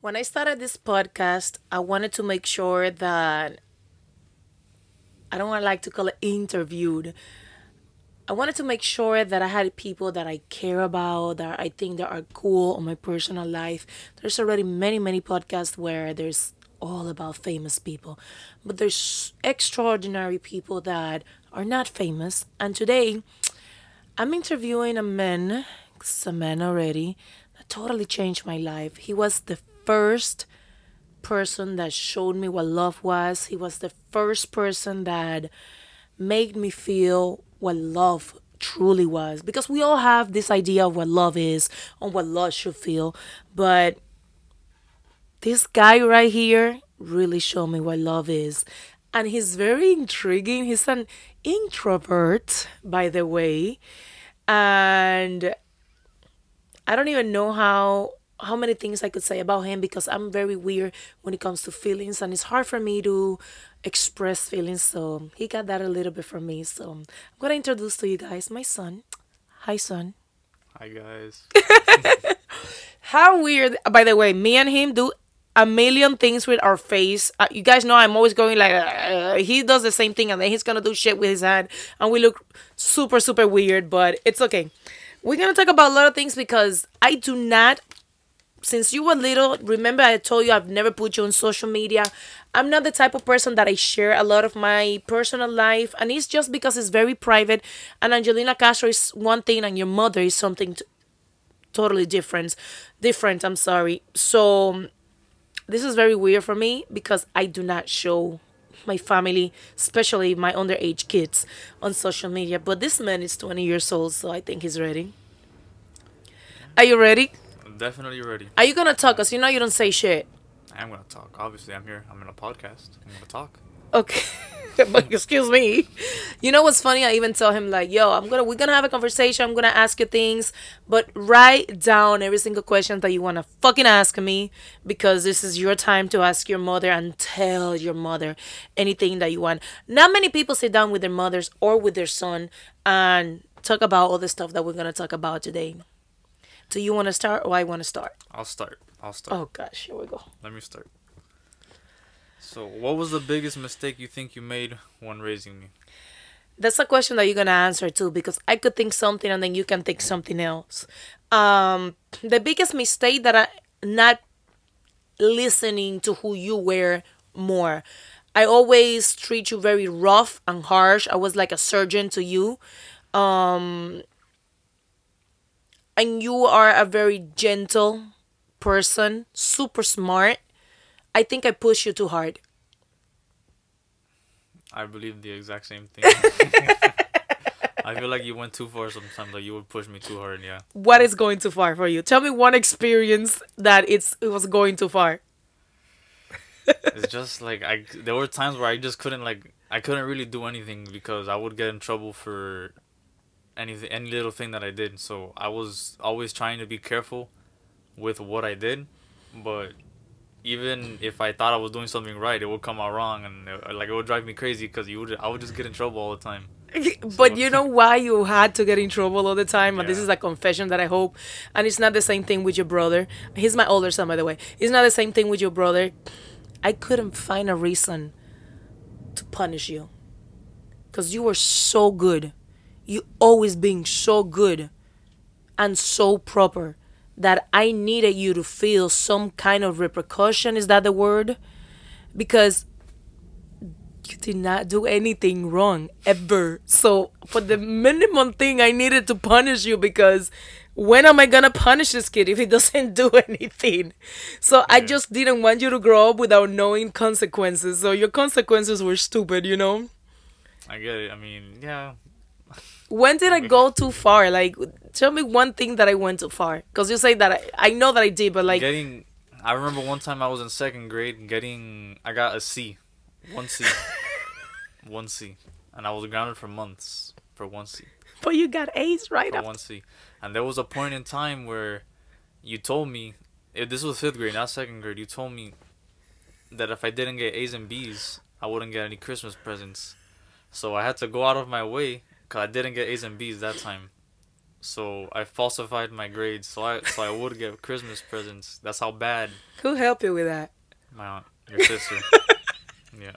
When I started this podcast, I wanted to make sure that I don't like to call it interviewed. I wanted to make sure that I had people that I care about, that I think that are cool on my personal life. There's already many, many podcasts where there's all about famous people, but there's extraordinary people that are not famous. And today, I'm interviewing a man, it's a man already, that totally changed my life. He was the first person that showed me what love was. He was the first person that made me feel what love truly was. Because we all have this idea of what love is, on what love should feel. But this guy right here really showed me what love is. And he's very intriguing. He's an introvert, by the way. And I don't even know how many things I could say about him because I'm very weird when it comes to feelings and it's hard for me to express feelings. So he got that a little bit from me. So I'm gonna introduce to you guys my son. Hi, son. Hi guys. How weird! By the way, me and him do a million things with our face. You guys know I'm always going like he does the same thing and then he's gonna do shit with his hand and we look super super weird. But it's okay. We're gonna talk about a lot of things because I do not. Since you were little, remember I told you I've never put you on social media. I'm not the type of person that I share a lot of my personal life, and it's just because it's very private. And Angelina Castro is one thing, and your mother is something totally different. Different. I'm sorry. So this is very weird for me because I do not show my family, especially my underage kids, on social media. But this man is 20 years old, so I think he's ready. Are you ready? I'm definitely ready. Are you gonna talk? Cause you know you don't say shit. I am gonna talk. Obviously, I'm here. I'm in a podcast. I'm gonna talk. Okay. But excuse me. You know what's funny? I even tell him like, yo, we're gonna have a conversation, I'm gonna ask you things, but write down every single question that you wanna fucking ask me because this is your time to ask your mother and tell your mother anything that you want. Not many people sit down with their mothers or with their son and talk about all the stuff that we're gonna talk about today. Do you wanna start or I wanna start? I'll start. I'll start. Oh gosh, here we go. Let me start. So, what was the biggest mistake you think you made when raising me? That's a question that you're gonna answer too, because I could think something and then you can think something else. The biggest mistake that I not listening to who you were more. I always treat you very rough and harsh. I was like a surgeon to you. Um, and you are a very gentle person, super smart. I think I push you too hard. I believe the exact same thing. I feel like you went too far sometimes. Like you would push me too hard. Yeah. What is going too far for you? Tell me one experience that it was going too far. It's just like there were times where I just couldn't I couldn't really do anything because I would get in trouble for anything, any little thing that I did. So I was always trying to be careful with what I did, but even if I thought I was doing something right, it would come out wrong, and it would drive me crazy because I would just get in trouble all the time. But So you know why you had to get in trouble all the time? And this yeah, is a confession that I hope. And it's not the same thing with your brother. He's my older son, by the way. It's not the same thing with your brother. I couldn't find a reason to punish you. Because you were so good. You always being so good and so proper that I needed you to feel some kind of repercussion. Is that the word? Because you did not do anything wrong ever. So for the minimum thing I needed to punish you because when am I gonna punish this kid if he doesn't do anything? So I yeah, just didn't want you to grow up without knowing consequences. So your consequences were stupid, you know? I get it. I mean, yeah. When did I go too far? Like tell me one thing that I went too far. Because you say that I know that I did, but like Getting, I remember one time I was in second grade. I got a C, one C, one C, and I was grounded for months for one C. but you got A's right For up. one C. And there was a point in time where you told me, this was fifth grade, not second grade. You told me that if I didn't get A's and B's, I wouldn't get any Christmas presents. So I had to go out of my way because I didn't get A's and B's that time. So I falsified my grades so I would get Christmas presents. That's how bad. Who helped you with that? My aunt, your sister. Yeah.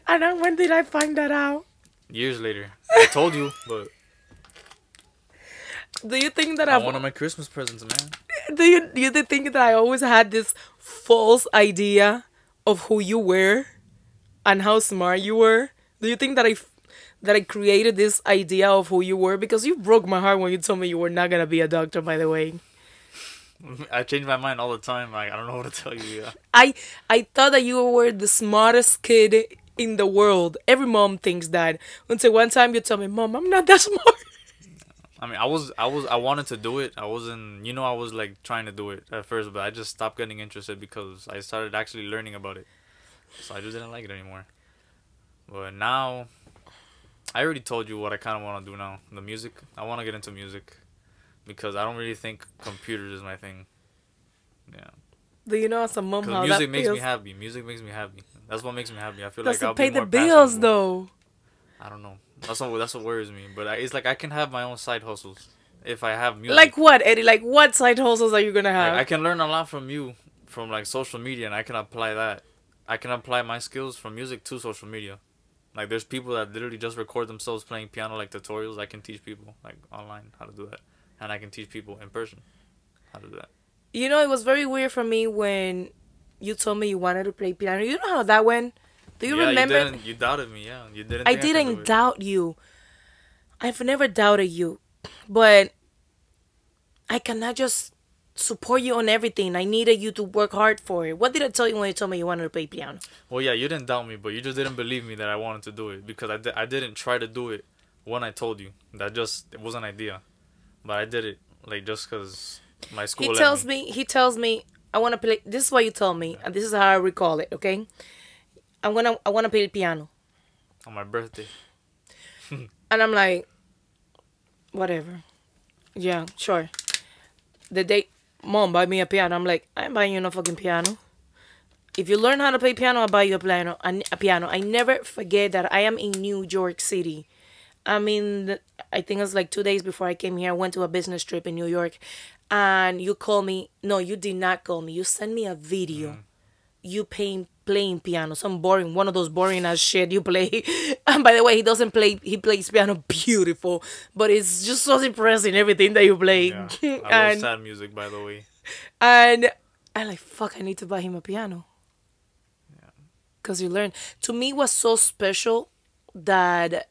And then when did I find that out? Years later. I told you, but Do you think that I wanted my Christmas presents, man. do you think that I always had this false idea of who you were and how smart you were? Do you think that I created this idea of who you were? Because you broke my heart when you told me you were not gonna be a doctor, by the way. I change my mind all the time. Like, I don't know what to tell you. Yeah. I thought that you were the smartest kid in the world. Every mom thinks that. Until one time you told me, Mom, I'm not that smart. I mean, I wanted to do it. I wasn't, I was like trying to do it at first, but I just stopped getting interested because I started actually learning about it. So I just didn't like it anymore. But now, I already told you what I kind of want to do now. The music. I want to get into music because I don't really think computers is my thing. Yeah. Do you know as a mom how music that makes feels? me happy. Music makes me happy. That's what makes me happy. I feel That's like I'll to pay be the more bills, passionate. though. I don't know. That's what worries me. But it's like I can have my own side hustles if I have music. Like what, Eddie? Like what side hustles are you gonna have? Like, I can learn a lot from you, from like social media, and I can apply that. I can apply my skills from music to social media. Like there's people that literally just record themselves playing piano, like tutorials. I can teach people like online how to do that, and I can teach people in person how to do that. You know, it was very weird for me when you told me you wanted to play piano. You know how that went? Do you remember? You doubted me, yeah. You didn't. I think could do didn't it. doubt you. I've never doubted you, but I cannot just support you on everything. I needed you to work hard for it. What did I tell you when you told me you wanted to play piano? Well, yeah, you didn't doubt me, but you just didn't believe me that I wanted to do it because I didn't try to do it when I told you. It was an idea, but I did it like just because my school. He tells me, I want to play. This is what you told me, and this is how I recall it. Okay, I want to play piano on my birthday. And I'm like, whatever. Yeah, sure. The day Mom buy me a piano, I'm like, I ain't buying you no fucking piano. If you learn how to play piano, I'll buy you a piano. I never forget that I am in New York City. I mean, I think it was like 2 days before I came here. I went to a business trip in New York. And you called me. No, you did not call me. You sent me a video. You playing piano. One of those boring ass shit you play. And by the way, he doesn't play. He plays piano beautiful. But it's just so depressing, everything that you play. Yeah, I love sad music, by the way. And I'm like, fuck, I need to buy him a piano. Because you learn. To me, it was so special that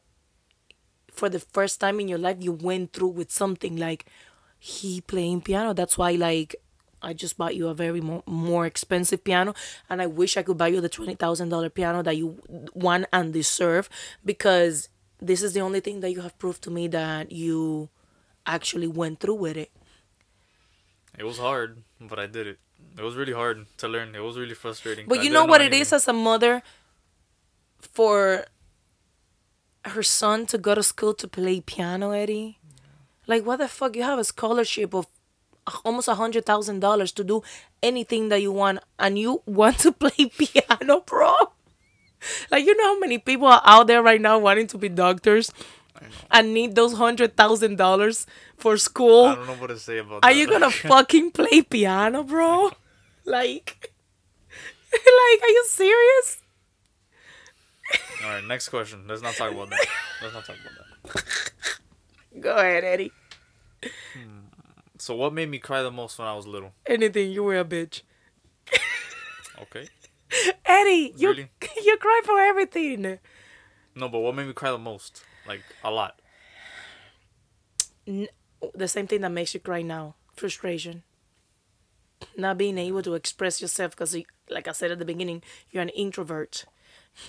for the first time in your life, you went through with something like he playing piano. That's why, like, I just bought you a very more expensive piano. And I wish I could buy you the $20,000 piano that you want and deserve. Because this is the only thing that you have proved to me that you actually went through with it. It was hard, but I did it. It was really hard to learn. It was really frustrating. But you know what it is as a mother for her son to go to school to play piano, Eddie? Like, what the fuck? You have a scholarship of almost $100,000 to do anything that you want, and you want to play piano, bro? Like, you know how many people are out there right now wanting to be doctors and need those $100,000 for school? I don't know what to say about that. Are you gonna fucking play piano, bro? Like, are you serious? All right, next question. Let's not talk about that. Go ahead, Eddie. So what made me cry the most when I was little? Anything. You were a bitch. Okay. Eddie, Really? you cry for everything. No, but what made me cry the most? Like, a lot. The same thing that makes you cry now. Frustration. Not being able to express yourself because, like I said at the beginning, you're an introvert.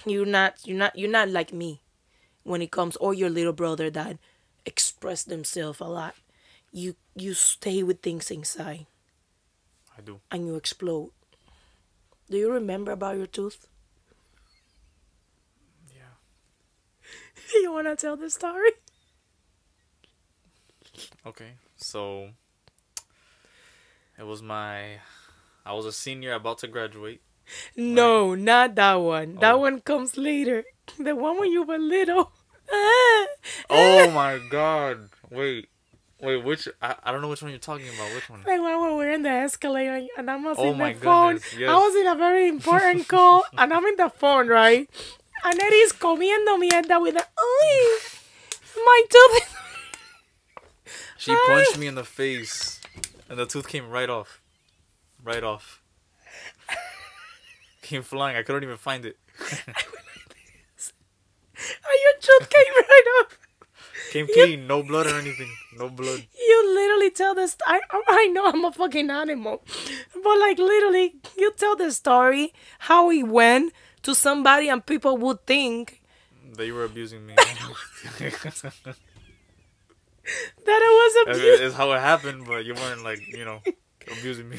You're not like me when it comes, or your little brother that express themselves a lot. You stay with things inside. I do. And you explode. Do you remember about your tooth? Yeah. You want to tell the story? Okay. So, I was a senior about to graduate. No, right? Not that one. Oh. That one comes later. The one when you were little. Oh my God. Wait. Wait, which? I don't know which one you're talking about. Which one? Like when we were in the escalator and I was Oh in my the phone. goodness, yes. I was in a very important call and I'm in the phone, right? And Eddie's comiendo mierda with the, uy, my tooth. She punched me in the face, and the tooth came right off. Right off. Came flying. I couldn't even find it. And your tooth came right off. Came clean. No blood or anything. No blood. You literally tell this. I know I'm a fucking animal, but like literally, you tell the story how he went to somebody and people would think that you were abusing me. that it was abuse. It's how it happened, but you weren't like, abusing me.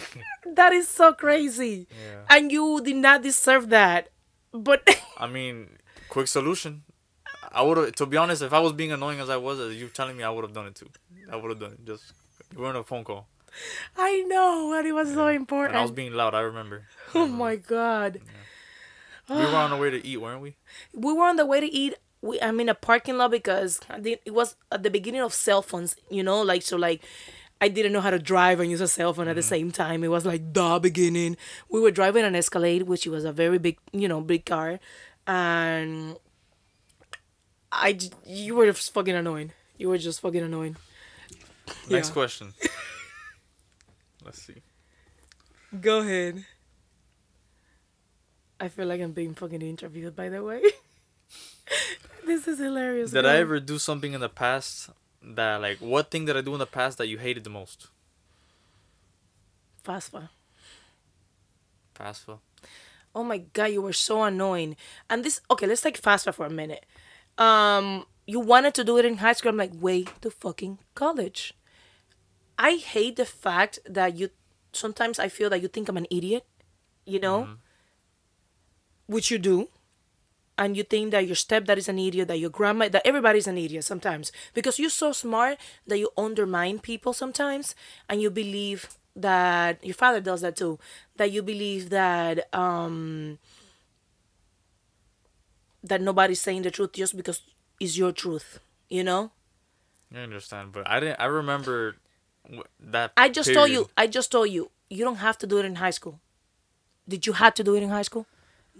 That is so crazy. Yeah. And you did not deserve that. But I mean, quick solution. I would have, to be honest, if I was being annoying as I was, as you telling me, I would have done it too. I would have done it. Just, you were on a phone call. I know, and it was so important. And I was being loud, I remember. Oh my God. Yeah. We were on the way to eat, weren't we? We were on the way to eat. I'm in a parking lot because it was at the beginning of cell phones, I didn't know how to drive and use a cell phone at the same time. It was like the beginning. We were driving an Escalade, which was a very big, big car. And you were just fucking annoying. You were just fucking annoying. Next question. Let's see. Go ahead. I feel like I'm being fucking interviewed, by the way. This is hilarious. Did I ever do something in the past that, like, what thing did I do in the past that you hated the most? FAFSA. FAFSA. Oh my God, you were so annoying. And okay, let's take FAFSA for a minute. You wanted to do it in high school. I'm like, wait to fucking college. I hate the fact that sometimes I feel that you think I'm an idiot, which you do. And you think that your stepdad is an idiot, that your grandma, that everybody's an idiot sometimes. Because you're so smart that you undermine people sometimes. And you believe that, your father does that too, that you believe that that nobody's saying the truth just because it's your truth, I understand, but I remember that I just told you, you don't have to do it in high school. Did you have to do it in high school?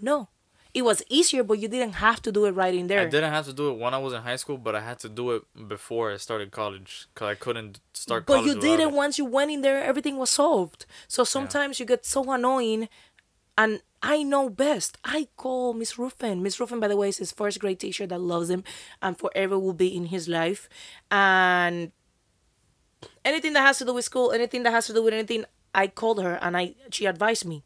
No. It was easier, but you didn't have to do it right in there. I didn't have to do it when I was in high school, but I had to do it before I started college because I couldn't start college. But you did it once you went in there, everything was solved. So sometimes you get so annoying, and I know best. I call Miss Ruffin. Miss Ruffin, by the way, is his first grade teacher that loves him and forever will be in his life. And anything that has to do with school, anything that has to do with anything, I called her and she advised me.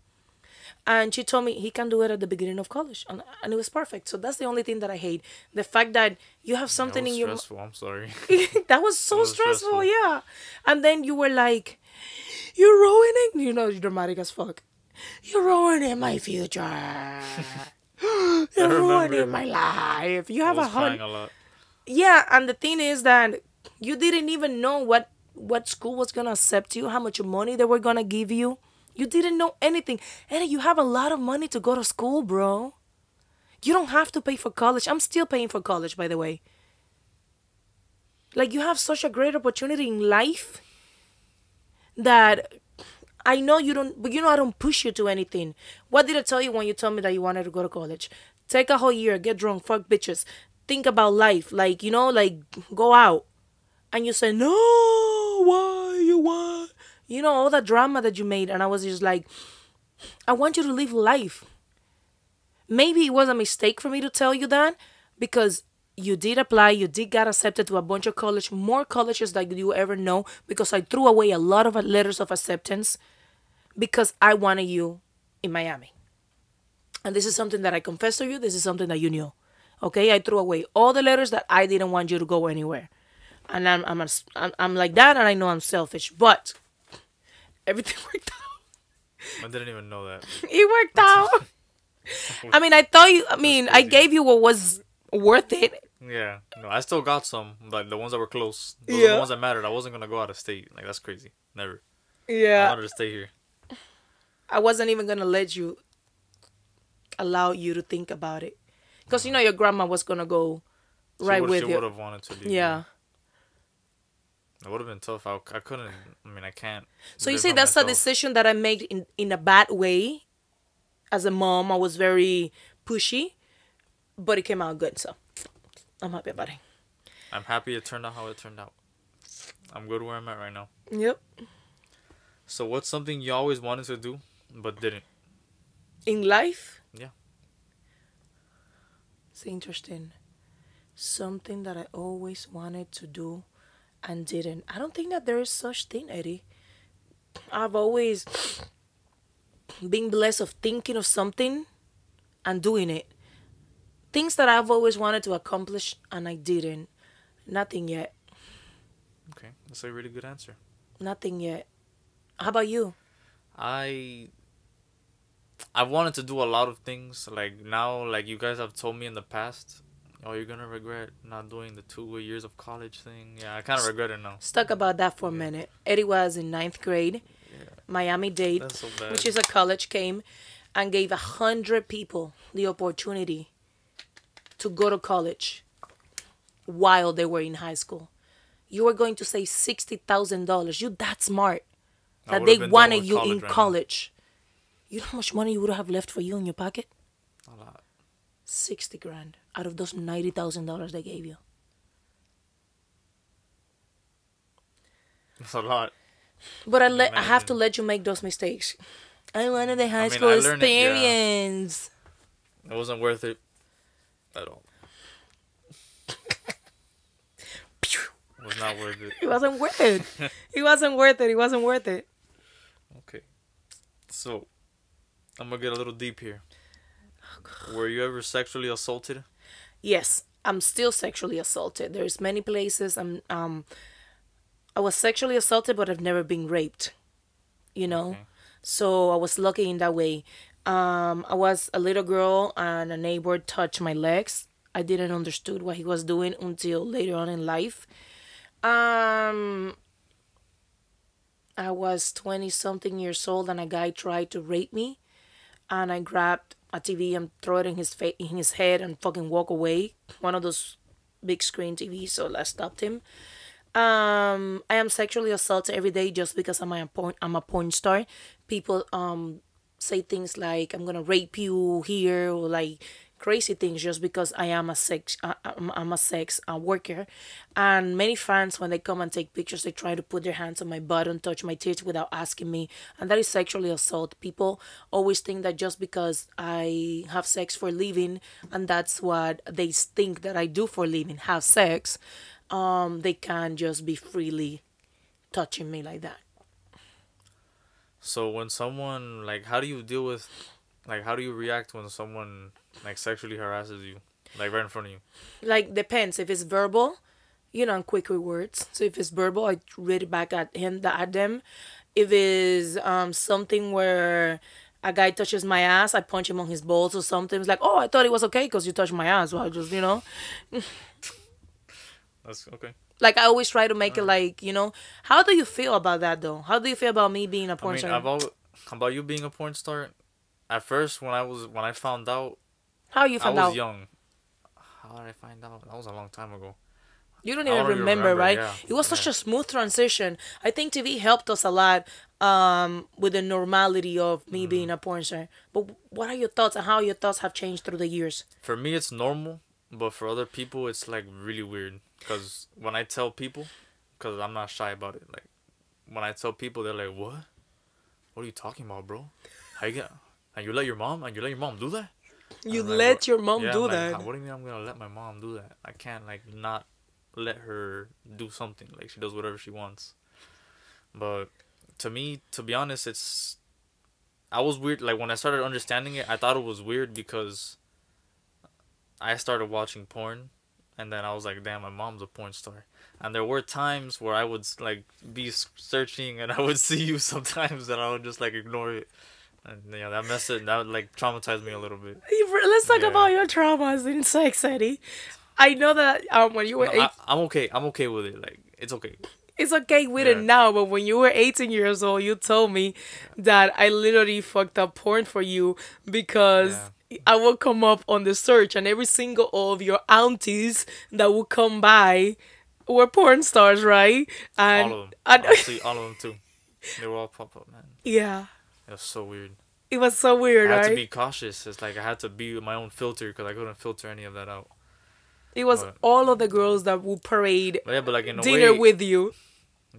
And she told me he can do it at the beginning of college. And it was perfect. So that's the only thing that I hate. The fact that you have something in your... stressful. I'm sorry. That was so stressful, yeah. And then you were like, you're ruining... you're dramatic as fuck. You're ruining my future. You're ruining my life. You have I was crying a lot. Yeah, and the thing is that you didn't even know what school was going to accept you, how much money they were going to give you. You didn't know anything. And you have a lot of money to go to school, bro. You don't have to pay for college. I'm still paying for college, by the way. Like, you have such a great opportunity in life that I know you don't, but I don't push you to anything. What did I tell you when you told me that you wanted to go to college? Take a whole year, get drunk, fuck bitches, think about life, like, go out. And you say, no, why, you want? All the drama that you made. And I was just like, I want you to live life. Maybe it was a mistake for me to tell you that because you did apply, you did get accepted to a bunch of college, more colleges than you ever know, because I threw away a lot of letters of acceptance because I wanted you in Miami. And this is something that I confess to you. This is something that you knew. Okay? I threw away all the letters that I didn't want you to go anywhere. And I'm like that, and I know I'm selfish, but everything worked out. I didn't even know that. It worked out. I gave you what was worth it. Yeah. No, I still got some, like the ones that were close. Those are the ones that mattered. I wasn't going to go out of state. Like, that's crazy. Never. Yeah. I wanted to stay here. I wasn't even going to allow you to think about it. Because, your grandma was going to go right with you. She would have wanted to leave. Yeah. It would have been tough. I couldn't. I mean, I can't So you live say by that's a myself. decision that I made in a bad way. As a mom, I was very pushy, but it came out good. So I'm happy about it. I'm happy it turned out how it turned out. I'm good where I'm at right now. Yep. So what's something you always wanted to do but didn't? In life, Yeah. it's interesting. Something that I always wanted to do and didn't. I don't think that there is such thing, Eddie. I've always been blessed of thinking of something and doing it. Things that I've always wanted to accomplish and I didn't. Nothing yet. Okay, that's a really good answer. Nothing yet. How about you? I I wanted to do a lot of things. Like now, like you guys have told me in the past, oh, you're gonna regret not doing the 2 years of college thing. Yeah, I kind of regret it now. Let's talk about that for a Yeah. minute. Eddie was in ninth grade. Yeah, Miami-Dade, that's so bad. which is a college, came and gave 100 people the opportunity to go to college while they were in high school. You were going to save $60,000. You that smart I that would they have been done wanted with you in college right now. college. You know how much money you would have left for you in your pocket? A lot. 60 grand out of those $90,000 they gave you. That's a lot. But Can you I have to imagine? let you make those mistakes. I wanted the high I mean, school I learned it. Yeah, experience. it wasn't worth it at all. It was not worth it. It wasn't worth it. It wasn't worth it. It wasn't worth it. Okay, so I'm gonna get a little deep here. Were you ever sexually assaulted? Yes, I'm still sexually assaulted. There's many places I was sexually assaulted, but I've never been raped. You know, Okay. so I was lucky in that way. I was a little girl, and a neighbor touched my legs. I didn't understood what he was doing until later on in life. Um, I was 20 something years old, and a guy tried to rape me, and I grabbed a TV and throw it in in his head and fucking walk away. One of those big screen TVs, so I stopped him. I am sexually assaulted every day just because I'm a porn star. People say things like I'm gonna rape you here, or like crazy things just because I am a I'm a sex worker. And many fans, when they come and take pictures, they try to put their hands on my butt and touch my tits without asking me, and that is sexually assault. People always think that just because I have sex for a living, and that's what they think that I do for a living, have sex, they can just be freely touching me like that. So when someone like, how do you deal with, like, how do you react when someone like sexually harasses you, like right in front of you? Like, depends. If it's verbal, I'm quick with words. So if it's verbal, I read it back at them. If it's something where a guy touches my ass, I punch him on his balls or something. It's like, oh, I thought it was okay because you touched my ass. Well, I just, That's okay. like I always try to make it Alright. like, how do you feel about that though? How do you feel about me being a I porn mean, star? I've always about you being a porn star. At first, when I found out, How you I found was out? young. How did I find out? That was a long time ago. You don't I even don't even remember, remember. right? Yeah, It was such yeah. a smooth transition. I think TV helped us a lot with the normality of me being a porn star. But what are your thoughts and how your thoughts have changed through the years? For me, it's normal, but for other people, it's like really weird. Cause when I tell people, cause I'm not shy about it. Like when I tell people, they're like, "What? What are you talking about, bro? How you get? And you let your mom? And you let your mom do that?" You I'm like, let "What?" your mom Yeah, do I'm like, that. What do you mean I'm gonna let my mom do that? I can't like not let her do something. Like she does whatever she wants. But to me, to be honest, I was weird. Like when I started understanding it, I thought it was weird because I started watching porn, and then I was like, damn, my mom's a porn star. And there were times where I would like be searching, and I would see you sometimes, and I would just like ignore it. And yeah, that like traumatized me a little bit. Let's talk Yeah. about your traumas in sex, Eddie. I know that when you were No, eight, I'm okay. I'm okay with it. Like it's okay. it's okay with it Yeah. now, but when you were 18 years old, you told me that I literally fucked up porn for you because I would come up on the search and every single of your aunties that would come by were porn stars, right? All And of them. and Honestly, all of them too. They were all pop up, man. yeah, It was so weird. it was so weird, I had to right? be cautious. It's like I had to be with my own filter because I couldn't filter any of that out. It was But, all of the girls that would parade but yeah, but like in a dinner way, with you.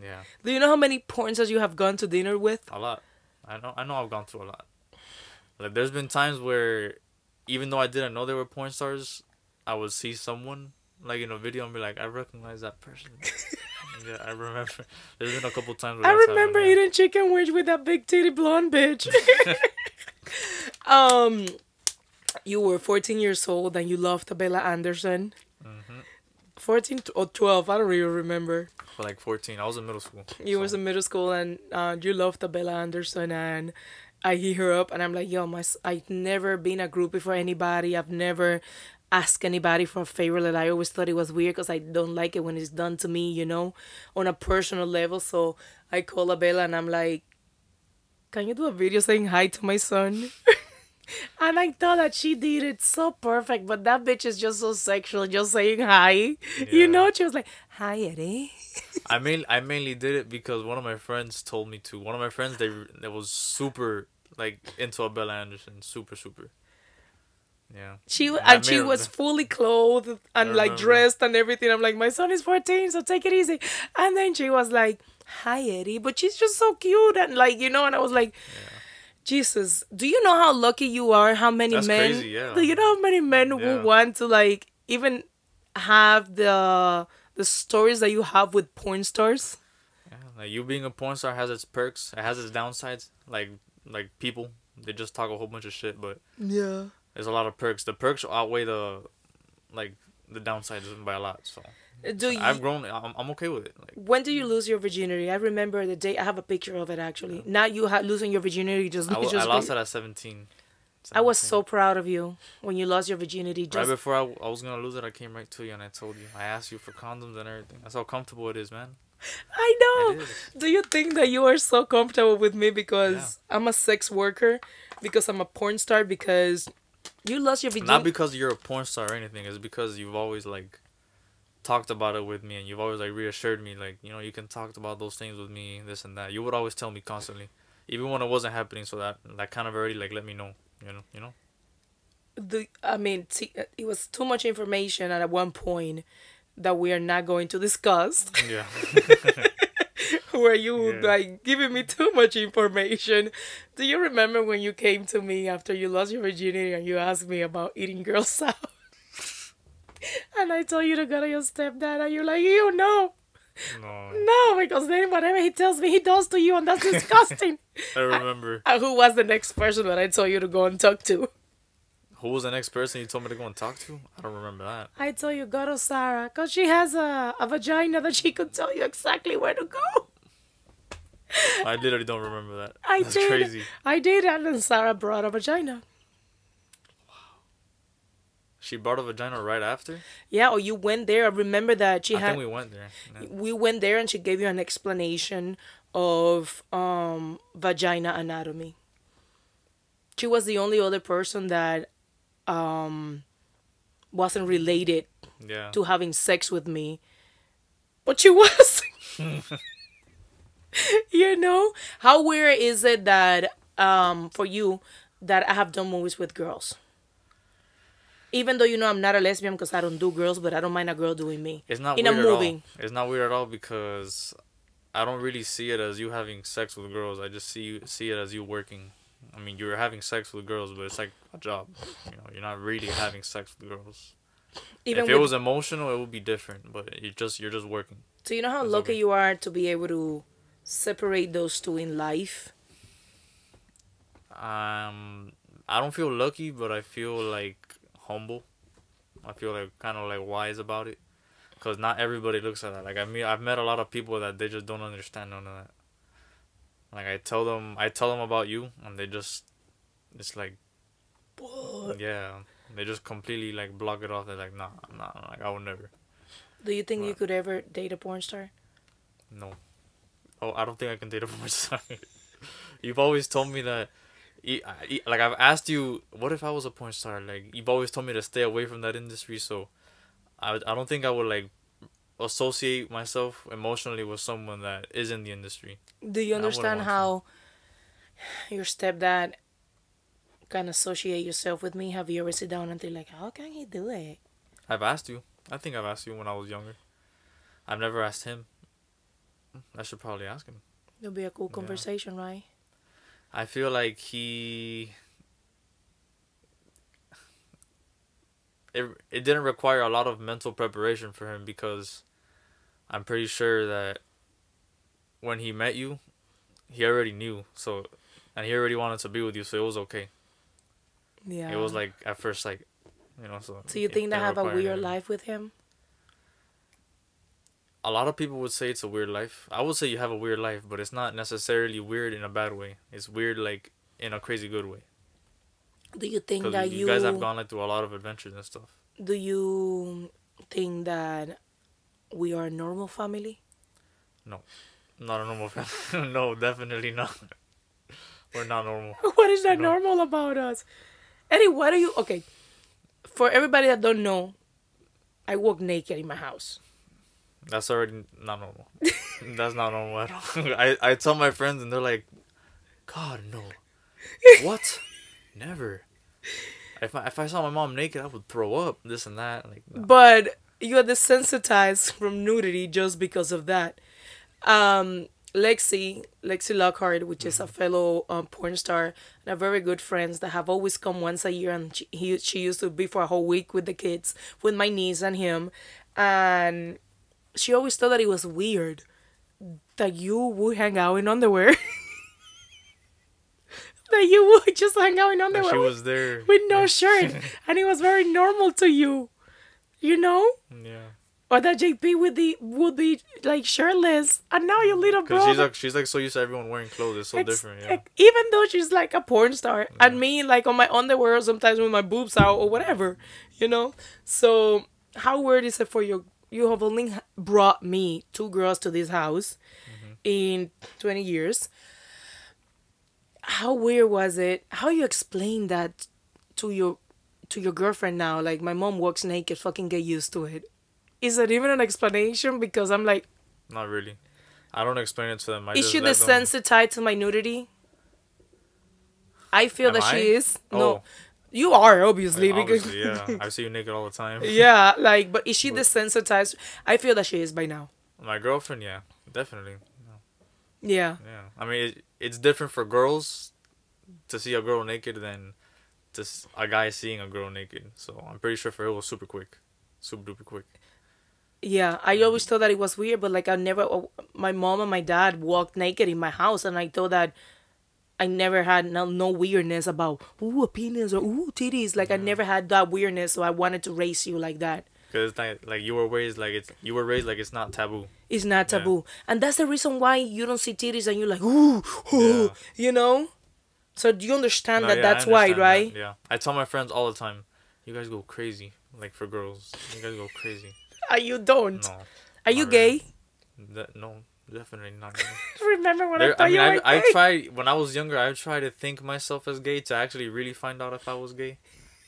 yeah, Do you know how many porn stars you have gone to dinner with? a lot. I know I've gone through a lot. Like there's been times where, even though I didn't know they were porn stars, I would see someone like in a video and be like, I recognize that person. Yeah, I remember. There's been a couple times where I that's remember happened, eating chicken wings with that big titty blonde bitch. You were 14 years old and you loved Bella Anderson. yeah. 14 or 12, I don't really remember. For like 14, I was in middle school. You was in middle school and you loved Bella Anderson, and I hit her up and I'm like, yo, I've never been a groupie for anybody. I've never asked anybody for a favor. Like, I always thought it was weird because I don't like it when it's done to me, on a personal level. So I call Bella and I'm like, can you do a video saying hi to my son? And I thought that she did it so perfect, but that bitch is just so sexual, just saying hi. Yeah. She was like, hi, Eddie. I mainly did it because one of my friends told me to. One of my friends, they was super like into a Bella Anderson, super super. Yeah. She was fully clothed and like remember. dressed and everything. I'm like, my son is 14, so take it easy. And then she was like, hi, Eddie, but she's just so cute and like, and I was like, Yeah. Jesus, do you know how lucky you are? How many That's men? crazy, yeah. Do you know how many men Yeah. would want to like even have the stories that you have with porn stars? Yeah. Like you being a porn star has its perks. It has its downsides. Like people, they just talk a whole bunch of shit, but Yeah. there's a lot of perks. The perks outweigh the downsides by a lot. So Do you? I've grown. I'm okay with it. Like When do you lose your virginity? I remember the day. I have a picture of it actually. Not you losing your virginity. I lost it at 17. I was 17. so proud of you when you lost your virginity. Right before I was gonna lose it, I came right to you and I told you. I asked you for condoms and everything. That's how comfortable it is, man. I know. It is. Do you think that you are so comfortable with me because I'm a sex worker, because I'm a porn star, because you lost your virginity? Not because you're a porn star or anything. It's because you've always like talked about it with me and you've always like reassured me like you can talk about those things with me, this and that. You would always tell me constantly, even when it wasn't happening. So that kind of already like let me know. You know. It was too much information at one point that we are not going to discuss. Yeah. Where you Yeah. like giving me too much information. Do you remember when you came to me after you lost your virginity and you asked me about eating girls out? And I told you to go to your stepdad and you're like, you know. No. No, because then whatever he tells me, he does to you, and that's disgusting. I remember. And who was the next person that I told you to go and talk to? Who was the next person you told me to go and talk to? I don't remember that. I told you, go to Sarah, because she has a vagina that she could tell you exactly where to go. I literally don't remember that. I That's did. crazy. I did, and then Sarah brought a vagina. She brought a vagina right after? Yeah, or you went there. I remember that I think we went there. Yeah. we went there and she gave you an explanation of vagina anatomy. She was the only other person that wasn't related Yeah. to having sex with me, but she was. How weird is it that for you that I have done movies with girls? Even though I'm not a lesbian because I don't do girls, but I don't mind a girl doing me. It's not in weird a at all. movie. It's not weird at all because I don't really see it as you having sex with girls. I just see it as you working. I mean, you're having sex with girls, but it's like a job. You're not really having sex with girls. Even if it was emotional, it would be different. But you're just working. So you know how It's lucky okay. you are to be able to separate those two in life? I don't feel lucky, but I feel like humble. I feel like kind of like wise about it, cause not everybody looks at that. Like I've met a lot of people that they just don't understand none of that. Like I tell them about you, and they just, it's like, What? yeah, they just completely like block it off. They're like, nah, like I would never. Do you think you Right. could ever date a porn star? No. Oh, I don't think I can date a porn star. You've always told me that. Like I've asked you, what if I was a porn star? Like you've always told me to stay away from that industry, so I don't think I would like associate myself emotionally with someone that is in the industry. Do you And I wouldn't understand want to. how your stepdad can associate yourself with me? Have you ever sit down and think like, how can he do it? I've asked you. I think I've asked you when I was younger. I've never asked him. I should probably ask him. It'll be a cool Yeah. conversation, right? I feel like it didn't require a lot of mental preparation for him, because I'm pretty sure that when he met you, he already knew. So, and he already wanted to be with you, so it was okay. Yeah. It was like at first sight, So. So you it think that I didn't have a require weird anything. life with him? A lot of people would say it's a weird life. I would say you have a weird life, but it's not necessarily weird in a bad way. It's weird like in a crazy good way. Do you think Because that you guys have gone like through a lot of adventures and stuff. do you think that we are a normal family? No, not a normal family. No, definitely not. We're not normal. What is that No. normal about us? Eddie, why do you... Okay, for everybody that don't know, I walk naked in my house. That's already not normal. That's not normal at all. I tell my friends and they're like, God, no. What? Never. If I saw my mom naked, I would throw up, this and that. Like, no. But you're desensitized from nudity just because of that. Lexi Lockhart, which is a fellow porn star and a very good friends that have always come once a year, and she used to be for a whole week with the kids, with my niece and him, and she always thought that it was weird that you would hang out in underwear. That you would just hang out in And underwear she was there. with no shirt, and it was very normal to you, you know? Yeah. Or that JP would be like shirtless, and now your little Because brother. she's like so used to everyone wearing clothes. It's so different, yeah. Even though she's like a porn star, and me like on my underwear, or sometimes with my boobs out or whatever, you know. So how weird is it for you? You have only brought me 2 girls to this house in 20 years. How weird was it? How you explain that to your girlfriend now? Like, my mom walks naked. Fucking get used to it. Is that even an explanation? Because I'm like, Not really. I don't explain it to them. I is just she let them. desensitized to my nudity? I feel Am that I? she is. No, Oh. you are obviously Obviously, because yeah. I see you naked all the time. yeah, like, but is she But- desensitized? I feel that she is by now. My girlfriend, yeah. Definitely. Yeah. Yeah. I mean, it's different for girls to see a girl naked than a guy seeing a girl naked. So I'm pretty sure for her it was super quick. Super duper quick. Yeah, I always thought that it was weird, but like I never, my mom and my dad walked naked in my house, and I thought that I never had no weirdness about, ooh, a penis or ooh, titties. Like, I never had that weirdness, so I wanted to raise you like that. Because like you were raised like it's not taboo. It's not Yeah. taboo. And that's the reason why you don't see titties and you're like, ooh, ooh, Yeah. you know? So do you understand No, that yeah, that's I why, understand right? that, yeah. I tell my friends all the time, you guys go crazy. Like for girls, you guys go crazy. You don't. No. Are you not really. gay? No, definitely not gay. Remember when I There, thought I mean, you were I gay? tried when I was younger. I tried to think myself as gay to actually really find out if I was gay,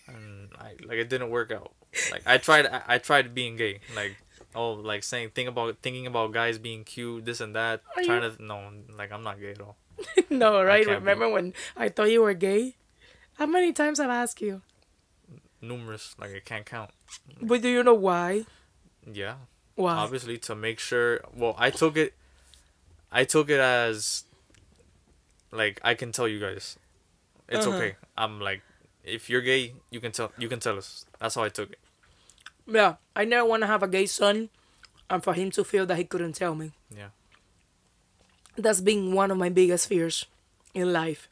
and it didn't work out. Like I tried being gay. Like like thinking about guys being cute, this and that. Are Trying you- to no, like I'm not gay at all. No, right? can't Remember when I thought you were gay? How many times I've asked you? Numerous, like I can't count. But do you know why? Yeah, Why? obviously to make sure. Well, I took it as like I can tell you guys, it's Uh-huh. okay. I'm like, if you're gay, you can tell us. That's how I took it. Yeah, I never want to have a gay son and for him to feel that he couldn't tell me. Yeah. That's been one of my biggest fears in life.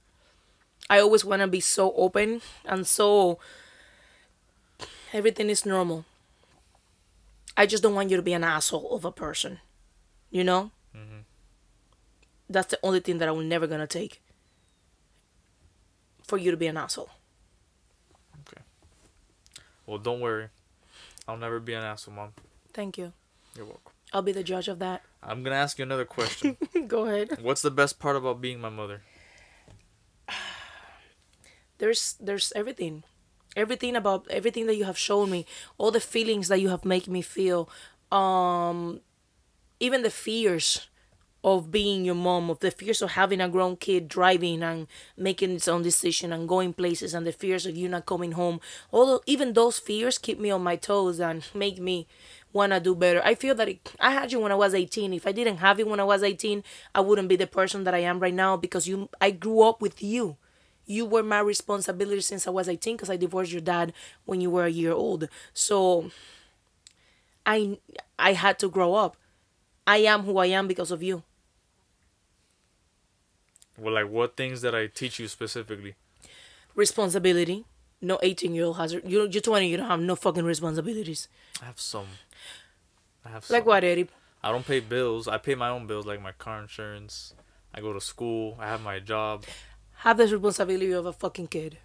I always want to be so open and so everything is normal. I just don't want you to be an asshole of a person. You know? Mhm. That's the only thing that I will never gonna take. For you to be an asshole. Well, don't worry. I'll never be an asshole, Mom. Thank you. You're welcome. I'll be the judge of that. I'm gonna ask you another question. Go ahead. What's the best part about being my mother? There's everything. Everything about everything that you have shown me, all the feelings that you have made me feel, um even the fears of being your mom, of the fears of having a grown kid driving and making its own decision and going places, and the fears of you not coming home. Even those fears keep me on my toes and make me want to do better. I feel that I had you when I was 18. If I didn't have you when I was 18, I wouldn't be the person that I am right now, because I grew up with you. You were my responsibility since I was 18, because I divorced your dad when you were a year old. So I had to grow up. I am who I am because of you. Well, like, what things did I teach you specifically? Responsibility. No 18-year-old has. You're 20. You don't have no fucking responsibilities. I have some. Like what, Eddie? I don't pay bills. I pay my own bills, like my car insurance. I go to school. I have my job. Have the responsibility of a fucking kid.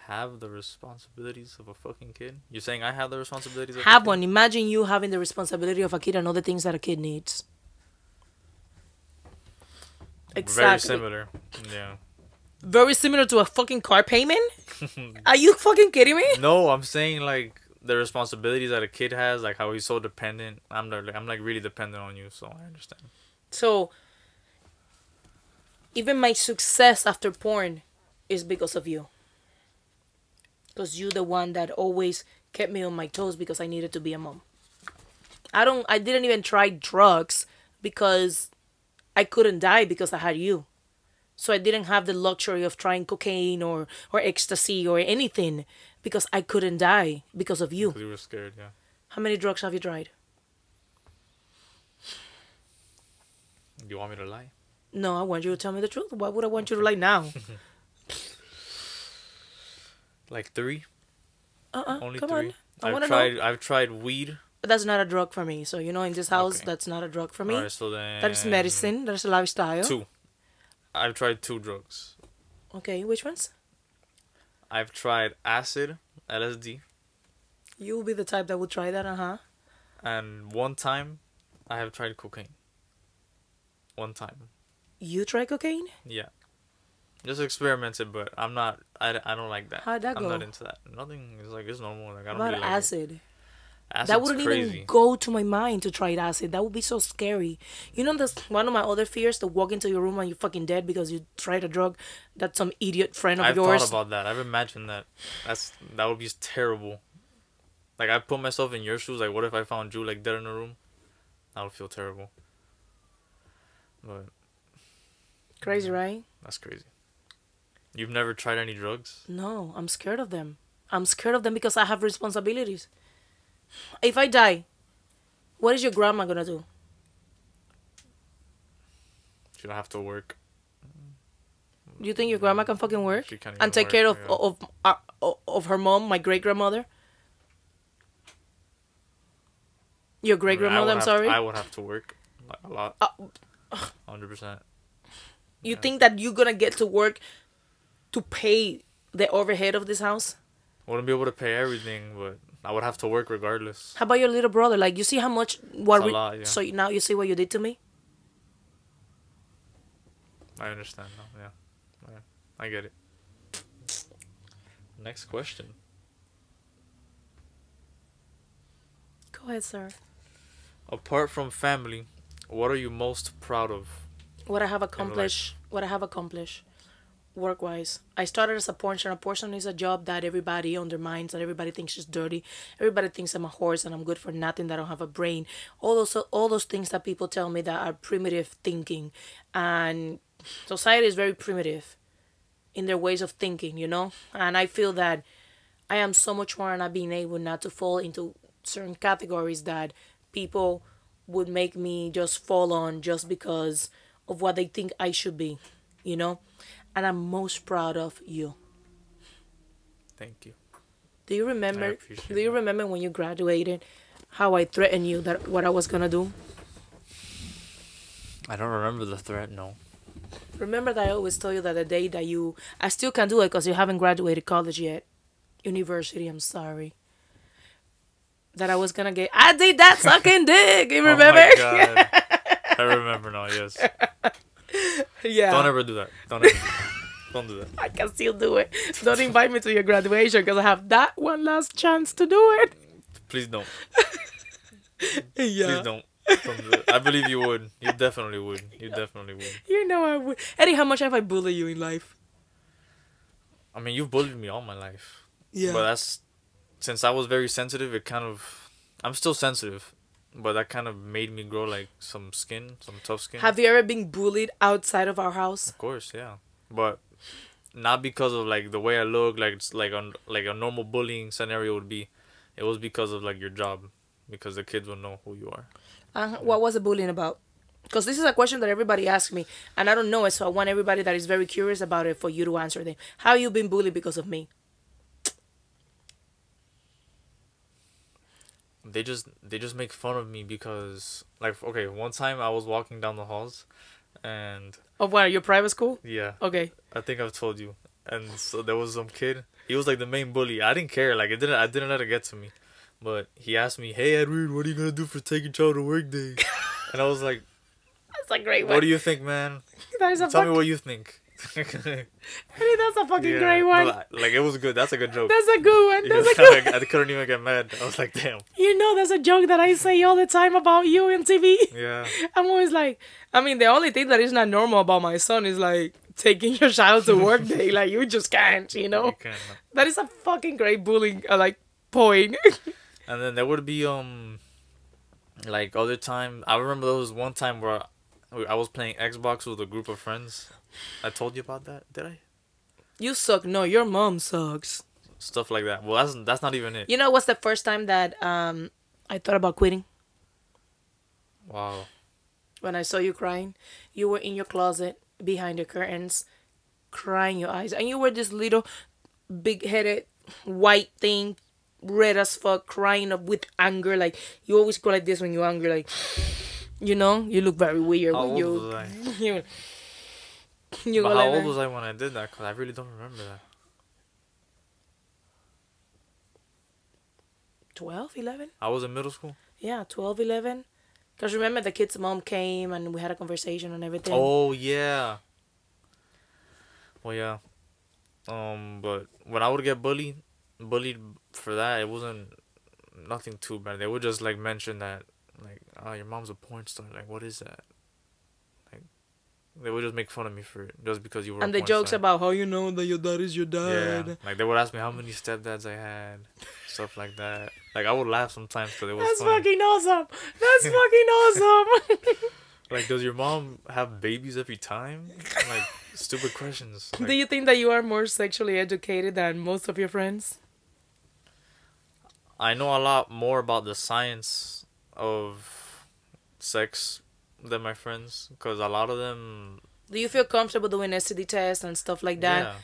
Have the responsibilities of a fucking kid? You're saying I have the responsibilities of a kid? Have one. Imagine you having the responsibility of a kid and all the things that a kid needs. Exactly. Very similar. Yeah. Very similar to a fucking car payment? Are you fucking kidding me? No, I'm saying like the responsibilities that a kid has, like how he's so dependent. I'm like really dependent on you, so I understand. So even my success after porn is because of you. Because you're the one that always kept me on my toes because I needed to be a mom. I didn't even try drugs because I couldn't die because I had you. So I didn't have the luxury of trying cocaine or ecstasy or anything because I couldn't die because of you. Because you were scared, yeah. How many drugs have you tried? Do you want me to lie? No, I want you to tell me the truth. Why would I want you to lie now? Like 3? Only come 3. on. I've tried weed. That's not a drug for me. So, in this house, Okay. That's not a drug for me. Alright, so then That is medicine. That is a lifestyle. 2. I've tried 2 drugs. Okay, which ones? I've tried acid, LSD. You will be the type that would try that, And one time, I have tried cocaine. One time. You try cocaine? Yeah. Just experimented, but I don't like that. How'd that go? I'm not into that. Nothing. It's normal. Like, I don't What about really like acid? it. Acid's That wouldn't crazy. even go to my mind to try acid. That would be so scary. That's one of my other fears, to walk into your room and you're fucking dead because you tried a drug that some idiot friend of I've yours. thought about that. I've imagined that. That would be terrible. Like, I put myself in your shoes. Like, what if I found you, like, dead in a room? That would feel terrible. But Crazy, right? that's crazy. You've never tried any drugs? No, I'm scared of them. I'm scared of them because I have responsibilities. If I die, what is your grandma gonna do? She'll have to work. Do you think your grandma can fucking work She can't and even take work, care yeah. of her mom, my great grandmother? Your great grandmother, I'm sorry. I would have to work like, a lot. 100%. You think that you're gonna get to work to pay the overhead of this house? Wouldn't be able to pay everything, but I would have to work regardless. How about your little brother? Like, you see how much It's a lot, yeah. So now you see what you did to me? I understand now, yeah. I get it. Next question. Go ahead, sir. Apart from family, what are you most proud of? What I have accomplished. Work-wise. I started as a portion. A portion is a job that everybody undermines, that everybody thinks is dirty. Everybody thinks I'm a horse and I'm good for nothing, that I don't have a brain. All those things that people tell me that are primitive thinking. And society is very primitive in their ways of thinking, And I feel that I am so much more, and I've been able not to fall into certain categories that people would make me just fall on just because of what they think I should be, And I'm most proud of you. Thank you. Do you remember when you graduated, how I threatened you that what I was gonna do? I don't remember the threat, no. Remember that I always tell you that the day that I still can't do it because you haven't graduated college yet. University, I'm sorry. That I was gonna I did that sucking dick, you remember? Oh my God. I remember now, yes. Yeah. Don't ever do that. Don't do that. I can still do it. Don't invite me to your graduation because I have that one last chance to do it. Please don't. Yeah. Please don't. Don't do it. I believe you would. You definitely would. You definitely would. You know I would. Eddie, how much have I bullied you in life? I mean, you've bullied me all my life. Yeah. But that's since I was very sensitive. It kind of I'm still sensitive, but that kind of made me grow like some skin, some tough skin. Have you ever been bullied outside of our house? Of course, yeah. But not because of like the way I look, like it's like on like a normal bullying scenario would be. It was because of like your job, because the kids will know who you are. What was the bullying about? Because this is a question that everybody asks me, and I don't know it, so I want everybody that is very curious about it for you to answer them. How you been bullied because of me? They just make fun of me because like okay, one time I was walking down the halls, and Of what? Your private school? yeah, Okay. I think I've told you. And so there was some kid. He was like the main bully. I didn't care. Like I didn't let it get to me. But he asked me, "Hey Edward, what are you gonna do for taking child to work day?" And I was like, That's a great one. "What do you think, man? That is a Tell me fucking, what you think." I mean, that's a fucking Yeah, great one. no, like it was good. That's a good joke. That's a good one. Yeah, That's a good like, I couldn't even get mad. I was like, "Damn." You know, that's a joke that I say all the time about you on TV. Yeah. I'm always like, I mean, the only thing that is not normal about my son is like taking your child to work day. Like, you just can't, you know? You can. That is a fucking great bullying, like, point. And then there would be like other time. I remember there was one time where I was playing Xbox with a group of friends. I told you about that, did I? You suck. No, your mom sucks. Stuff like that. Well, that's not even it. You know what's the first time that I thought about quitting? Wow. When I saw you crying. You were in your closet behind the curtains, crying your eyes. And you were this little big-headed white thing, red as fuck, crying up with anger. Like, you always go like this when you're angry. Like, you know? You look very weird How when old you... was I? you But go how like old that. was I when I did that? Because I really don't remember that. 12, 11? I was in middle school. Yeah, 12, 11. Because remember, the kid's mom came and we had a conversation and everything. Oh yeah. Well yeah. But when I would get bullied for that, it wasn't nothing too bad. They would just like mention that, like, oh, your mom's a porn star. Like, what is that? Like, they would just make fun of me for it just because you were. And a the porn jokes star. about how you know that your dad is your Yeah, dad. like they would ask me how many stepdads I had, stuff like that. Like I would laugh sometimes because it was That's funny. fucking awesome. That's fucking awesome. Like, does your mom have babies every time? Like, stupid questions. Like, Do you think that you are more sexually educated than most of your friends? I know a lot more about the science of sex than my friends because a lot of them. Do you feel comfortable doing STD tests and stuff like that? Yeah.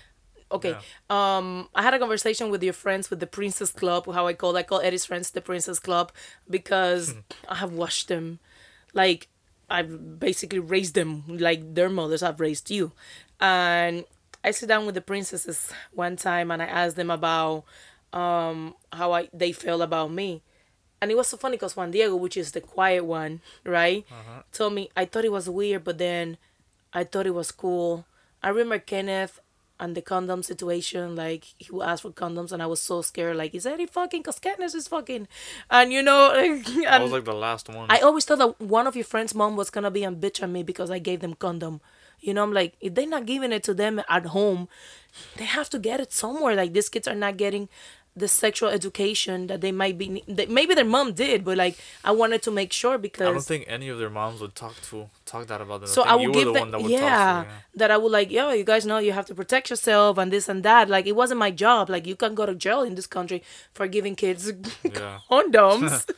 Okay. Yeah. I had a conversation with your friends with the Princess Club, how I call Eddie's friends the Princess Club, because I have watched them. Like, I've basically raised them like their mothers have raised you. And I sit down with the princesses one time and I asked them about how they felt about me. And it was so funny because Juan Diego, which is the quiet one, right, told me, I thought it was weird, but then I thought it was cool. I remember Kenneth and the condom situation, like, he would ask for condoms and I was so scared, like, is that he fucking? Because Kenneth is fucking. And, you know, I was like the last one. I always thought that one of your friends' mom was going to be a bitch on me because I gave them condom. You know, I'm like, if they're not giving it to them at home, they have to get it somewhere. Like, these kids are not getting the sexual education that they might be. Maybe their mom did, but like, I wanted to make sure because I don't think any of their moms would talk that about them. so I would give them, that I would like, yo, you guys know you have to protect yourself and this and that. Like, it wasn't my job. Like, you can go to jail in this country for giving kids condoms.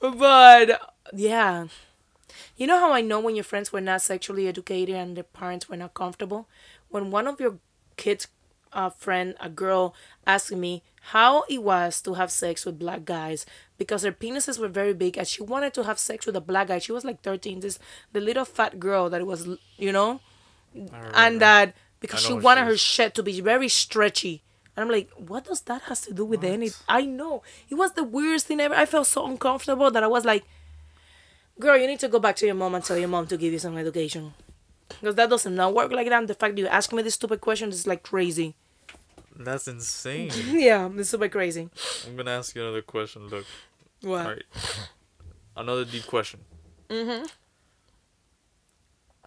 But yeah, you know how I know when your friends were not sexually educated and their parents were not comfortable? When one of your kids, a friend, a girl, asked me how it was to have sex with black guys because her penises were very big and she wanted to have sex with a black guy. She was like 13, the little fat girl that was, you know, and that because she wanted her shit to be very stretchy. And I'm like, what does that have to do with anything? I know. It was the weirdest thing ever. I felt so uncomfortable that I was like, girl, you need to go back to your mom and tell your mom to give you some education. Because that doesn't not work like that. And the fact that you ask me this stupid question is like crazy. That's insane. Yeah, it's super crazy. I'm gonna ask you another question. Look. What? All right. another deep question. Mm-hmm.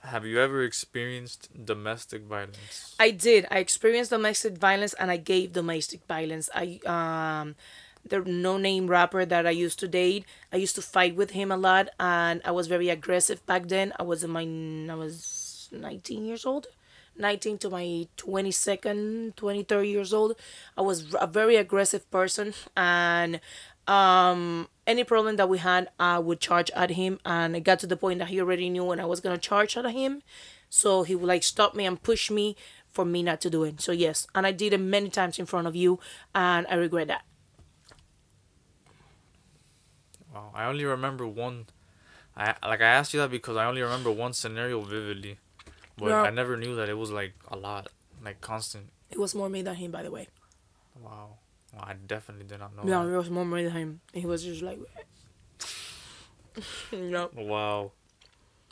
Have you ever experienced domestic violence? I did. I experienced domestic violence and I gave domestic violence. The no name rapper that I used to date, I used to fight with him a lot and I was very aggressive back then. I was 19 years old. 19 to my 22nd, 23rd years old. I was a very aggressive person and any problem that we had, I would charge at him and it got to the point that he already knew when I was going to charge at him. So he would like stop me and push me for me not to do it. So yes, and I did it many times in front of you and I regret that. Wow, I only remember one. I asked you that because I only remember one scenario vividly, but No, I never knew that it was like a lot, like constant. it was more me than him, by the way. Wow, well, I definitely did not know No, that. it was more me than him. He was just like, no. Wow,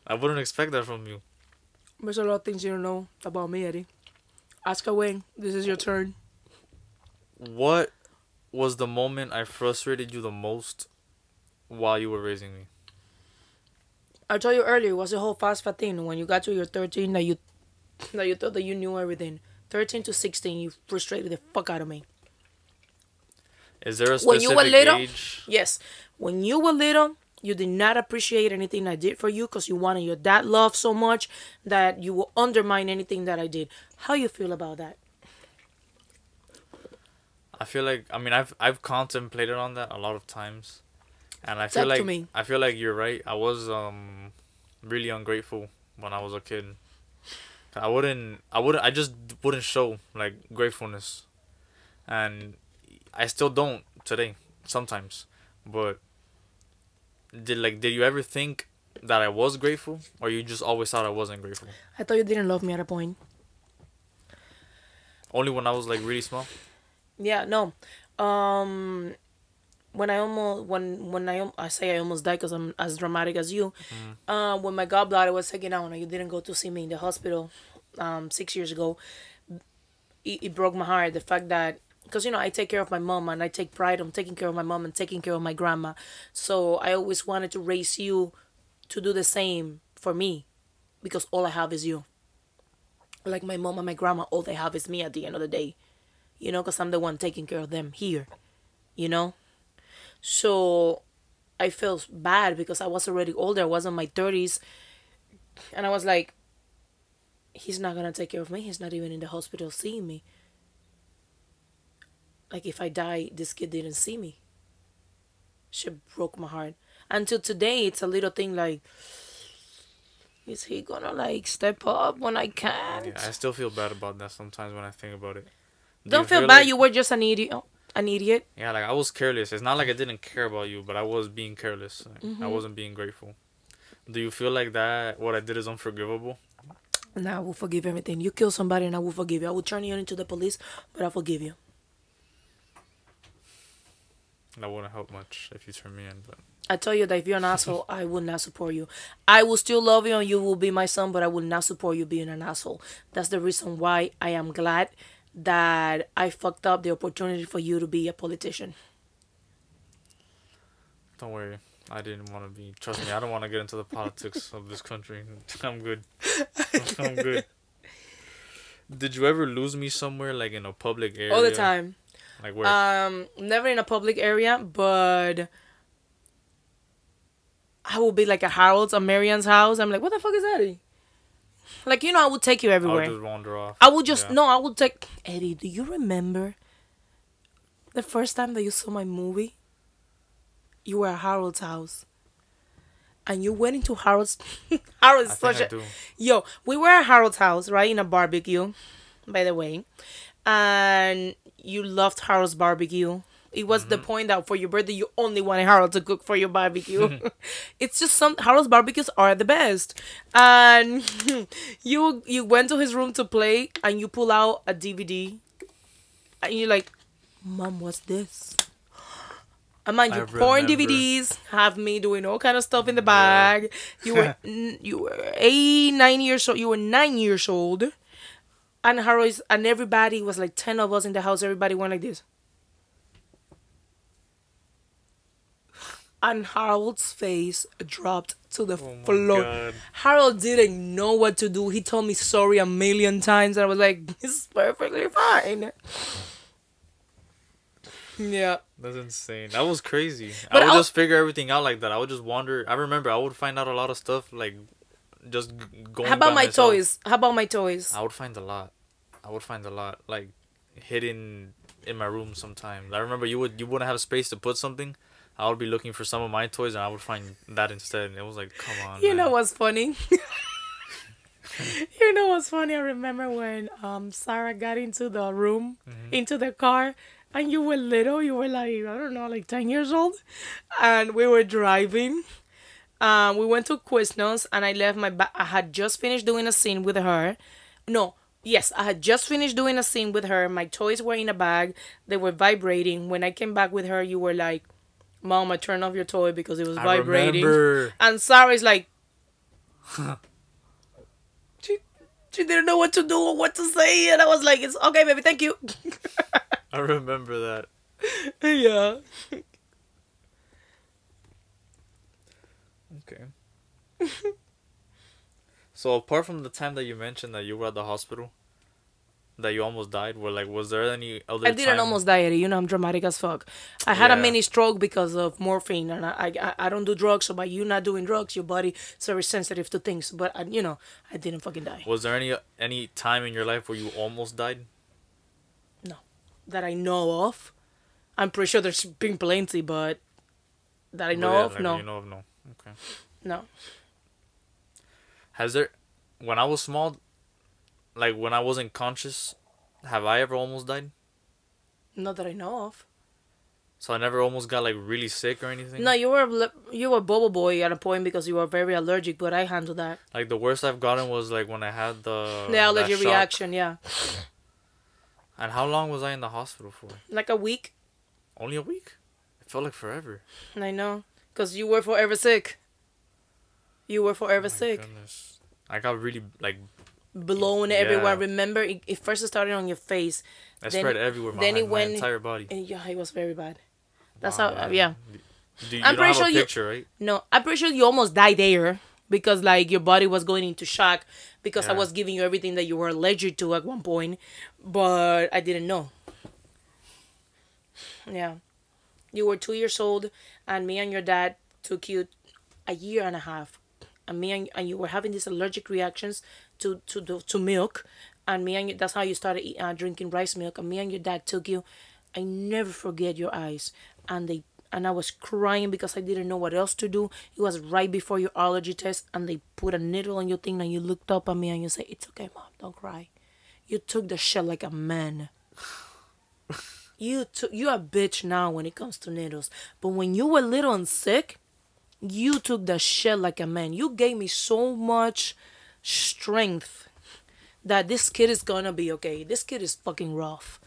I wouldn't expect that from you. There's a lot of things you don't know about me, Eddie. Ask away. This is your turn. What was the moment I frustrated you the most while you were raising me? I told you earlier, it was the whole fast fat thing. When you got to your 13, that you thought that you knew everything. 13 to 16, you frustrated the fuck out of me. Is there a When you were specific little, age? yes. When you were little, you did not appreciate anything I did for you because you wanted your dad love so much that you will undermine anything that I did. How you feel about that? I feel like I've contemplated on that a lot of times, and I feel Talk to like me. you're right. I was really ungrateful when I was a kid. I just wouldn't show like gratefulness, and I still don't today sometimes. But did you ever think that I was grateful, or you just always thought I wasn't grateful? I thought you didn't love me at a point. Only when I was like really small. Yeah, no. When I almost I say I almost died because I'm as dramatic as you. When my gallbladder was taken out and you didn't go to see me in the hospital, 6 years ago, it broke my heart. The fact that because I take care of my mom and I take pride on taking care of my mom and taking care of my grandma, so I always wanted to raise you to do the same for me, because all I have is you. Like my mom and my grandma, all they have is me at the end of the day. Because I'm the one taking care of them here. You know. So I felt bad because I was already older. I was in my 30s. And I was like, he's not going to take care of me. He's not even in the hospital seeing me. Like if I die, this kid didn't see me. She broke my heart. Until today, it's a little thing like, is he going to like step up when I can't? Yeah, I still feel bad about that sometimes when I think about it. Don't feel bad. You were just an idiot. An idiot. Yeah, like I was careless. It's not like I didn't care about you, but I was being careless. I Mm-hmm. wasn't being grateful. Do you feel like that what I did is unforgivable? And I will forgive everything. You kill somebody and I will forgive you. I will turn you into the police, but I forgive you. That wouldn't help much if you turn me in, but I tell you that if you're an asshole, I will not support you. I will still love you and you will be my son, but I will not support you being an asshole. That's the reason why I am glad that I fucked up the opportunity for you to be a politician. don't worry. I didn't want to be. Trust me, I don't want to get into the politics of this country. I'm good. I'm good. Did you ever lose me somewhere, like in a public area? All the time. Like where? Never in a public area, but I will be like at Harold's or Marianne's house. I'm like, what the fuck is Eddie? Like, I would take you I everywhere. would just wander off. I would just, Yeah. no, I would take, Eddie, do you remember the first time that you saw my movie? You were at Harold's house. And you went into Harold's, Harold's I such think I a, do. yo, we were at Harold's house, right, in a barbecue, by the way. And you loved Harold's barbecue. It was the point that for your birthday, you only wanted Harold to cook for your barbecue. It's just Harold's barbecues are the best. And you went to his room to play and you pull out a DVD. And you're like, Mom, what's this? And mind you, I porn remember. DVDs have me doing all kind of stuff in the bag. You were 9 years old. You were 9 years old. And Harold and everybody was like 10 of us in the house. Everybody went like this. and Harold's face dropped to the Oh my floor. god. Harold didn't know what to do. He told me sorry a million times, and I was like, "This is perfectly fine." Yeah, That's insane. That was crazy. but I would I'll, just figure everything out like that. I would just wander. I remember I would find out a lot of stuff like just how going by about my myself. toys? How about my toys? I would find a lot. I would find a lot like hidden in my room sometimes. I remember you wouldn't have space to put something. I would be looking for some of my toys and I would find that instead. And it was like, come on, You man. know what's funny? You know what's funny? I remember when Sarah got into the room, into the car, and you were little. You were like, I don't know, like 10 years old, and we were driving. We went to Quiznos, and I left my I had just finished doing a scene with her. No, yes, I had just finished doing a scene with her. My toys were in a bag. They were vibrating. When I came back with her, you were like, "Mom, I turned off your toy because it was I vibrating." remember. And Sarah's like, she didn't know what to do or what to say, and I was like, "It's okay, baby, thank you." I remember that. Yeah. Okay. So apart from the time that you mentioned that you were at the hospital, that you almost died, was there any other I didn't time? almost die, Eddie. You know I'm dramatic as fuck. I had a Yeah. mini stroke because of morphine, and I don't do drugs. So by you not doing drugs, your body is very sensitive to things. But I didn't fucking die. Was there any time in your life where you almost died? No, that I know of. I'm pretty sure there's been plenty, but that I know Yeah, of, like, no, you know of no. Okay. no. Has there, when I was small, like when I wasn't conscious, have I ever almost died? Not that I know of. So I never almost got like really sick or anything? No, you were bubble boy at a point because you were very allergic, but I handled that. Like the worst I've gotten was like when I had The allergy that shock. reaction, yeah. And how long was I in the hospital for? Like a week. Only a week? It felt like forever. I know. Because you were forever sick. You were forever Oh my sick. goodness. I got really like Blown Yeah. everywhere. Remember, it first started on your face. I Then- spread everywhere. then it My went- entire body. And yeah, it was very bad. That's Wow, how, man. yeah. You I'm don't have pretty a sure picture, right? No, I'm pretty sure you almost died there. Because, like, your body was going into shock. Because I Yeah. was giving you everything that you were allergic to at one point. But I didn't know. Yeah. You were 2 years old. And me and your dad took you a year and a half. And and you were having these allergic reactions to milk. And that's how you started drinking rice milk. And me and your dad took you. I never forget your eyes. And I was crying because I didn't know what else to do. It was right before your allergy test, and they put a needle on your thing, and you looked up at me and you said, "It's okay, Mom, don't cry." You took the shit like a man. You're a bitch now when it comes to needles. But when you were little and sick, you took the shit like a man. You gave me so much strength that this kid is gonna be okay. This kid is fucking rough.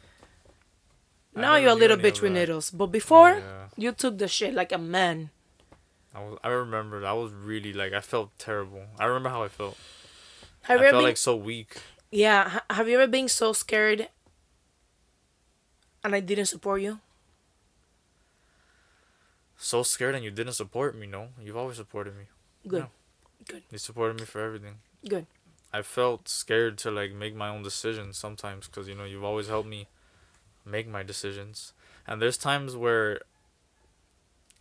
Now never you're a knew little any of bitch with that. needles. But before, Yeah. you took the shit like a man. I remember I was really like I felt terrible. I remember how I felt. Have I you ever felt been, like so weak. yeah, have you ever been so scared and I didn't support you? So scared and you didn't support me, no? You've always supported me. Good. Yeah. Good. You supported me for everything. Good. I felt scared to like make my own decisions sometimes because you've always helped me make my decisions. And there's times where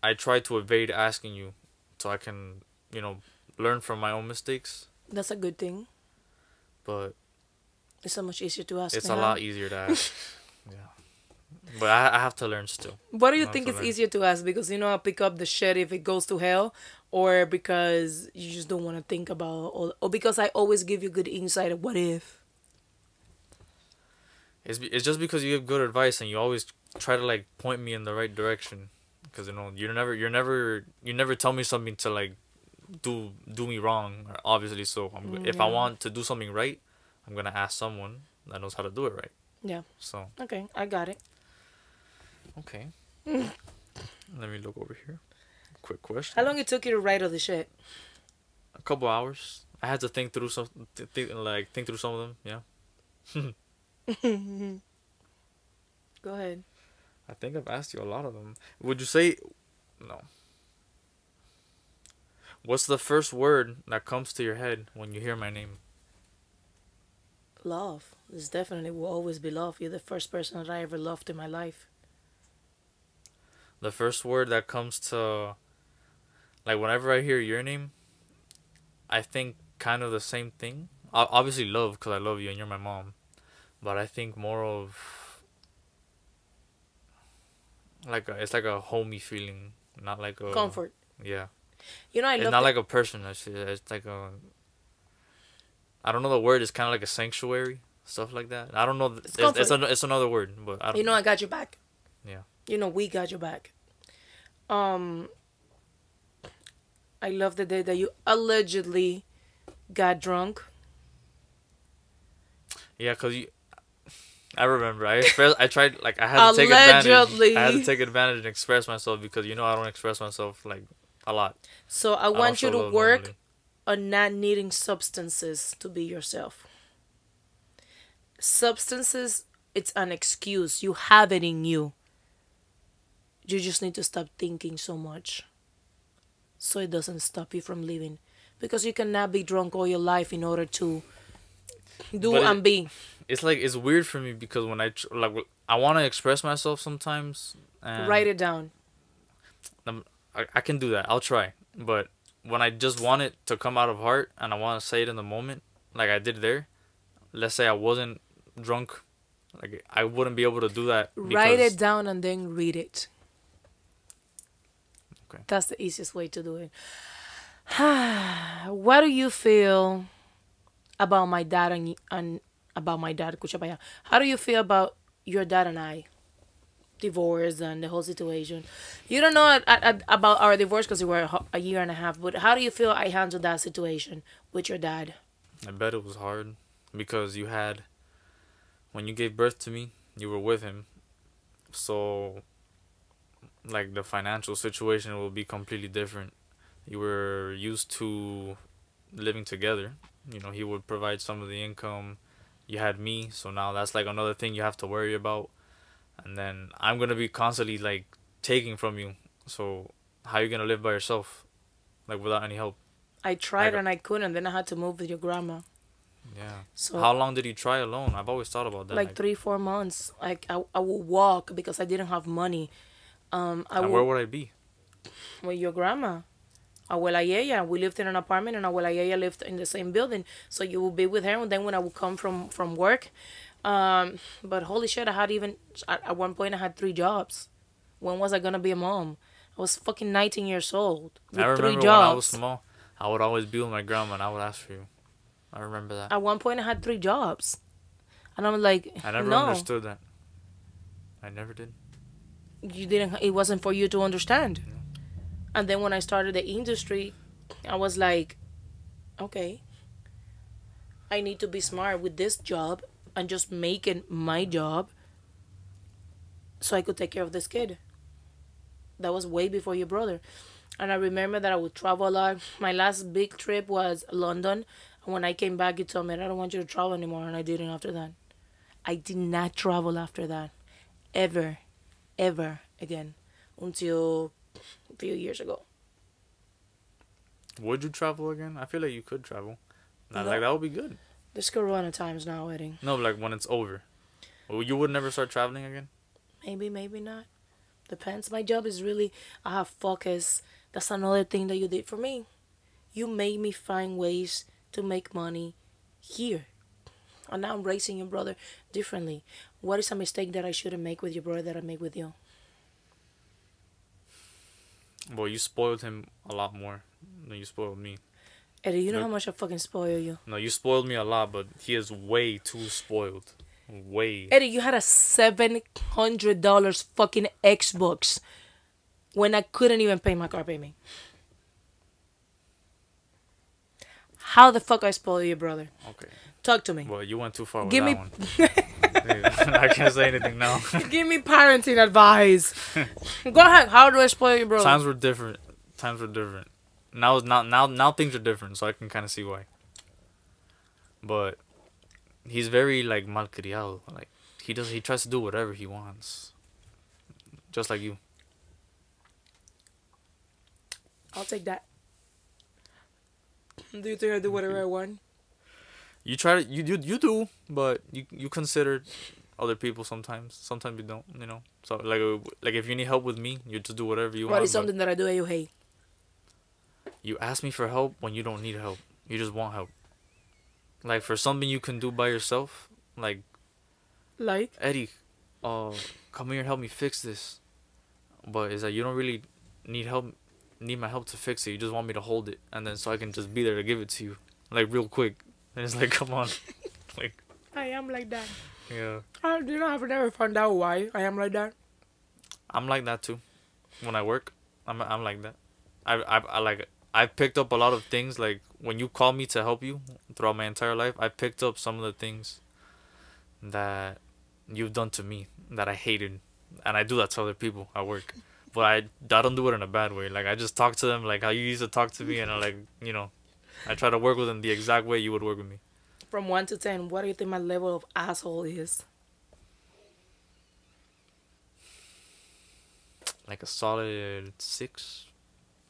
I try to evade asking you so I can, learn from my own mistakes. That's a good thing. But It's so much easier to ask. it's now. a lot easier to ask. Yeah. But I have to learn still. What do you Not think to it's learn. easier to ask? Because I'll pick up the shit if it goes to hell, or because you just don't want to think about, or because I always give you good insight of what if. It's just because you give good advice and you always try to like point me in the right direction. Because you never tell me something to like do me wrong. Obviously, so if I Yeah. want to do something right, I'm gonna ask someone that knows how to do it right. Yeah. So Okay, I got it. okay, let me look over here. Quick question. How long it took you to write all the shit? A couple hours. I had to think through think through some of them. Yeah. Go ahead. I think I've asked you a lot of them. Would you say no? What's the first word that comes to your head when you hear my name? Love. This definitely will always be love. You're the first person that I ever loved in my life. The first word that comes to, like, whenever I hear your name, I think kind of the same thing. Obviously, love, because I love you and you're my mom. But I think more of, it's like a homey feeling, not like a. Comfort. Yeah. You know, I It's love not like a person. It's like a. I don't know the word. It's kind of like a sanctuary, stuff like that. I don't know. It's comfort. It's another word, but I don't. You know, I got your back. Yeah. You know, we got your back. I love the day that you allegedly got drunk. Yeah, cause you. I remember. I tried. Like I had to take advantage. Allegedly. I had to take advantage and express myself because I don't express myself like a lot. So I don't want you show to love work normally. on not needing substances to be yourself. Substances, it's an excuse. You have it in you. You just need to stop thinking so much so it doesn't stop you from living. Because you cannot be drunk all your life in order to do But and be. It's like it's weird for me because when I want to express myself sometimes. And Write it down. I can do that. I'll try. But when I just want it to come out of heart and I want to say it in the moment, like I did there, let's say I wasn't drunk, like I wouldn't be able to do that. Write it down and then read it. Okay. That's the easiest way to do it. What do you feel about my dad and about my dad? Escucha para allá. How do you feel about your dad and I? Divorce and the whole situation. You don't know about our divorce because we were a year and a half, but how do you feel I handled that situation with your dad? I bet it was hard because when you gave birth to me, you were with him. So, like, the financial situation will be completely different. You were used to living together. He would provide some of the income. You had me, so now that's like another thing you have to worry about. And then I'm going to be constantly, like, taking from you. So, how are you going to live by yourself? Like, without any help? I tried and I couldn't. Then I had to move with your grandma. Yeah. So how long did you try alone? I've always thought about that. Like 3-4 months. Like I would walk because I didn't have money. Where would I be? With your grandma. Abuela Yaya. We lived in an apartment and Abuela Yaya lived in the same building. So you would be with her, and then when I would come from work. But holy shit, at one point I had 3 jobs. When was I gonna be a mom? I was fucking 19 years old with I remember 3 jobs. when I was small, I would always be with my grandma and I would ask for you. I remember that. At one point I had 3 jobs. And I'm like, I never no. understood that. I never did. You didn't. It wasn't for you to understand. Yeah. And then when I started the industry, I was like, okay, I need to be smart with this job and just making my job so I could take care of this kid. That was way before your brother. And I remember that I would travel a lot. My last big trip was London. And when I came back, you told me, I don't want you to travel anymore. And I didn't after that. I did not travel after that. Ever again. Until a few years ago. Would you travel again? I feel like you could travel. No. Like, that would be good. There's Corona times now, Eddie. No, like when it's over. Well, you would never start traveling again? Maybe not. Depends. My job is really, I have focus. That's another thing that you did for me. You made me find ways to make money here. And now I'm raising your brother differently. What is a mistake that I shouldn't make with your brother that I make with you? Well, you spoiled him a lot more than you spoiled me. Eddie, you know how much I fucking spoil you. No, you spoiled me a lot, but he is way too spoiled. Way. Eddie, you had a $700 fucking Xbox when I couldn't even pay my car payment. How the fuck I spoil you, brother? Okay. Talk to me. Well, you went too far with Give me. that one. I can't say anything now. Give me parenting advice. Go ahead. How do I spoil you, brother? Times were different. Now things are different, so I can kind of see why. But he's very like malcriado. Like he tries to do whatever he wants. Just like you. I'll take that. Do you think I do whatever I want? You try to you do, but you consider other people sometimes. Sometimes you don't. So like if you need help with me, you just do whatever you What is want. But something that I do that you hate? you ask me for help when you don't need help. You just want help. Like for something you can do by yourself. Like Like, Eddie, come here and help me fix this. But it's like you don't really need help, need my help to fix it. You just want me to hold it, and then so I can just be there to give it to you, like real quick. And it's like, come on, like I am like that. yeah. I've never found out why I am like that. I'm like that too. When I work, I'm like that. I like I picked up a lot of things. Like when you call me to help you throughout my entire life, I picked up some of the things that you've done to me that I hated, and I do that to other people at work. But I don't do it in a bad way. Like I just talk to them like how you used to talk to me, and I like I try to work with them the exact way you would work with me. From 1 to 10, what do you think my level of asshole is? Like a solid 6.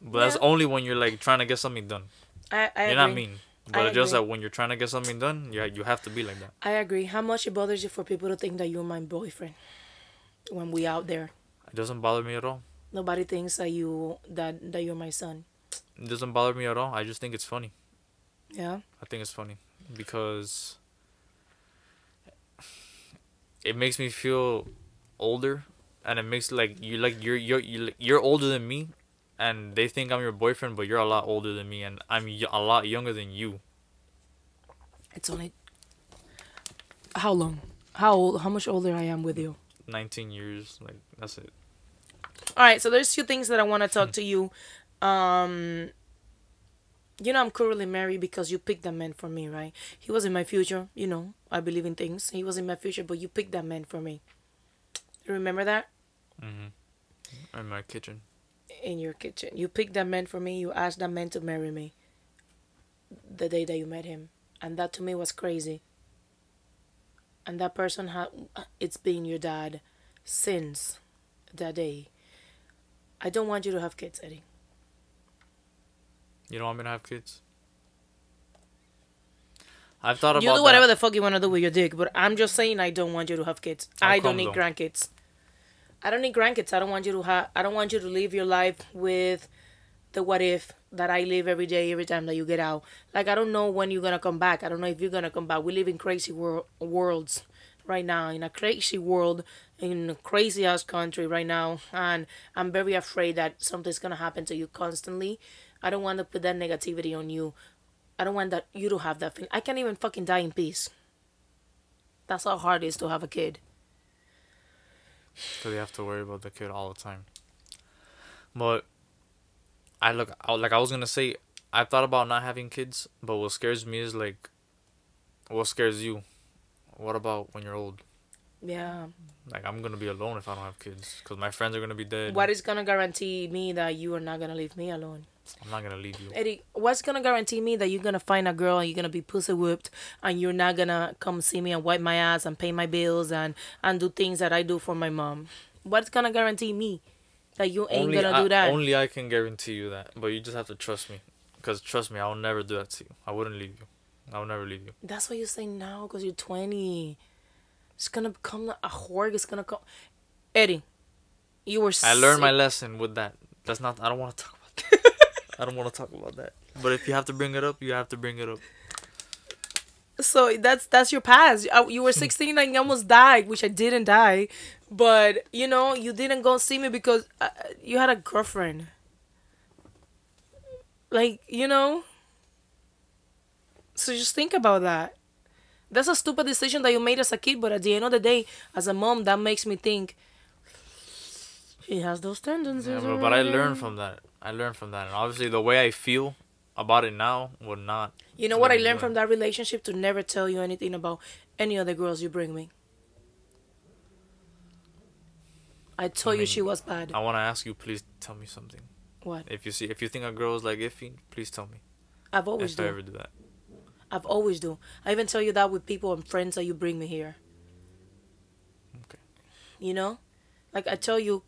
But that's only when you're like trying to get something done. I You're agree. not mean. But it's just agree. that when you're trying to get something done, you have to be like that. I agree. How much it bothers you for people to think that you're my boyfriend when we out there? It doesn't bother me at all. Nobody thinks that you're my son. It doesn't bother me at all. I just think it's funny. Yeah. I think it's funny because it makes me feel older, and it makes you're older than me, and they think I'm your boyfriend, but you're a lot older than me, and I'm a lot younger than you. It's only how long? How old? How much older I am with you? 19 years, like that's it. All right. So there's two things that I want to talk to you. I'm currently married because you picked that man for me, right? He was in my future. I believe in things. He was in my future, but you picked that man for me. You remember that? In my kitchen. In your kitchen. You picked that man for me. You asked that man to marry me the day that you met him. And that to me was crazy. And that person it's been your dad since that day. I don't want you to have kids, Eddie. You don't want me to have kids? I've thought about You do whatever the fuck you want to do with your dick, but I'm just saying I don't want you to have kids. How I come, don't need though? grandkids. I don't need grandkids. I don't want you to I don't want you to live your life with the what if that I live every day, every time that you get out. Like, I don't know when you're gonna come back. I don't know if you're gonna come back. We live in crazy worlds right now, in a crazy world, in a crazy ass country right now, and I'm very afraid that something's gonna happen to you constantly. I don't want to put that negativity on you. I don't want that you to have that thing. I can't even fucking die in peace. That's how hard it is to have a kid. So you have to worry about the kid all the time. But I was gonna say, I thought about not having kids, but what scares me is like, what scares you? What about when you're old? Yeah. Like, I'm gonna be alone if I don't have kids, because my friends are gonna be dead. What is gonna guarantee me that you are not gonna leave me alone? I'm not gonna leave you. Eddie, what's gonna guarantee me that you're gonna find a girl and you're gonna be pussy whipped and you're not gonna come see me and wipe my ass and pay my bills and do things that I do for my mom? What's gonna guarantee me that you ain't gonna do that? Only I can guarantee you that, but you just have to trust me, because trust me, I will never do that to you. I wouldn't leave you. I will never leave you. That's what you say now, because you're 20. It's gonna become a whore. It's gonna come. Eddie, you were I learned my lesson with that. That's not. I don't want to talk about that. I don't want to talk about that. But if you have to bring it up, you have to bring it up. So that's your past. You were 16 and you almost died, which I didn't die. But, you didn't go see me because you had a girlfriend. Like, So just think about that. That's a stupid decision that you made as a kid, but at the end of the day, as a mom, that makes me think she has those tendencies. Yeah, but I learned from that. And obviously the way I feel about it now would not. You know what I learned from that relationship? To never tell you anything about any other girls you bring me. I told you she was bad. I want to ask you, please tell me something. What? If you think a girl is like iffy, please tell me. I've always if I ever do that. I've always do. I even tell you that with people and friends that you bring me here. Okay. Like I tell you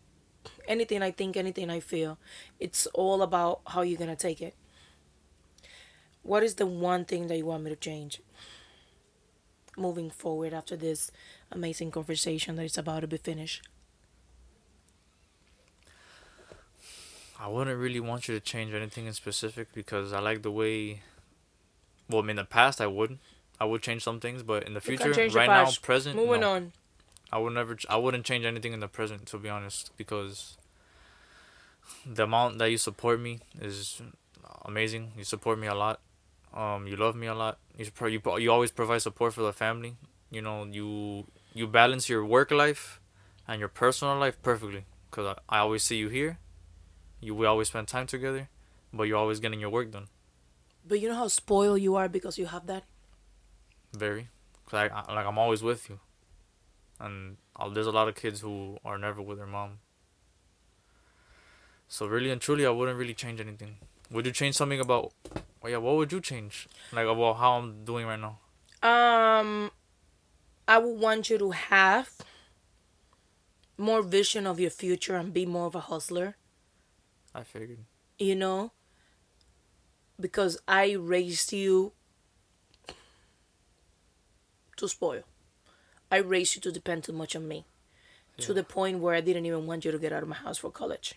anything I think, anything I feel. It's all about how you're going to take it. What is the one thing that you want me to change moving forward after this amazing conversation that is about to be finished? I wouldn't really want you to change anything in specific because I like the way. Well, in the past, I would. I would change some things, but in the You can future, change the right now, past. present, Moving no. on. I would never. I wouldn't change anything in the present, to be honest, because the amount that you support me is amazing. You support me a lot. You love me a lot. You always provide support for the family. You balance your work life and your personal life perfectly. Cause I always see you here. We always spend time together, but you're always getting your work done. But you know how spoiled you are because you have that? Very. Cause I'm always with you, and there's a lot of kids who are never with their mom. So really and truly, I wouldn't really change anything. Would you change something about? Oh yeah, what would you change? Like about how I'm doing right now? Um, I would want you to have more vision of your future and be more of a hustler, I figured. you know? Because I raised you to spoil. I raised you to depend too much on me. Yeah. To the point where I didn't even want you to get out of my house for college.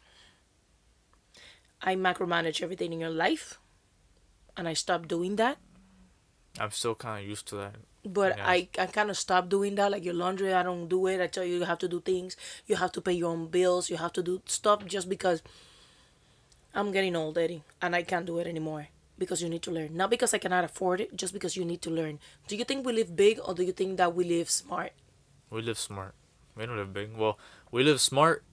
I micromanage everything in your life, and I stopped doing that. I'm still kind of used to that. But Yeah. I kind of stopped doing that. Like your laundry, I don't do it. I tell you, you have to do things. You have to pay your own bills. You have to do stuff just because I'm getting old, Eddie, and I can't do it anymore. Because you need to learn. Not because I cannot afford it, just because you need to learn. Do you think we live big or do you think that we live smart? We live smart. We don't live big. Well, we live smart,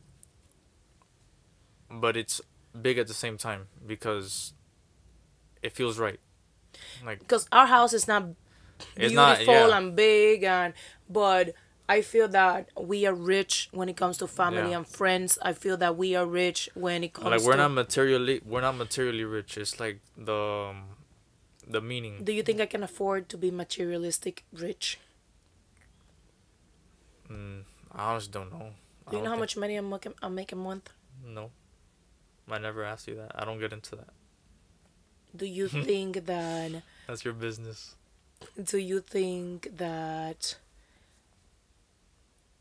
but it's big at the same time because it feels right. Like Because our house is not it's beautiful not. Yeah. and big, but I feel that we are rich when it comes to family Yeah. and friends. I feel that we are rich when it comes Like to. we're not materially rich. It's like the meaning. Do you think I can afford to be materialistic rich? I honestly don't know. Do you know how much money I'm making a month? No, I never asked you that. I don't get into that. Do you think that? That's your business. Do you think that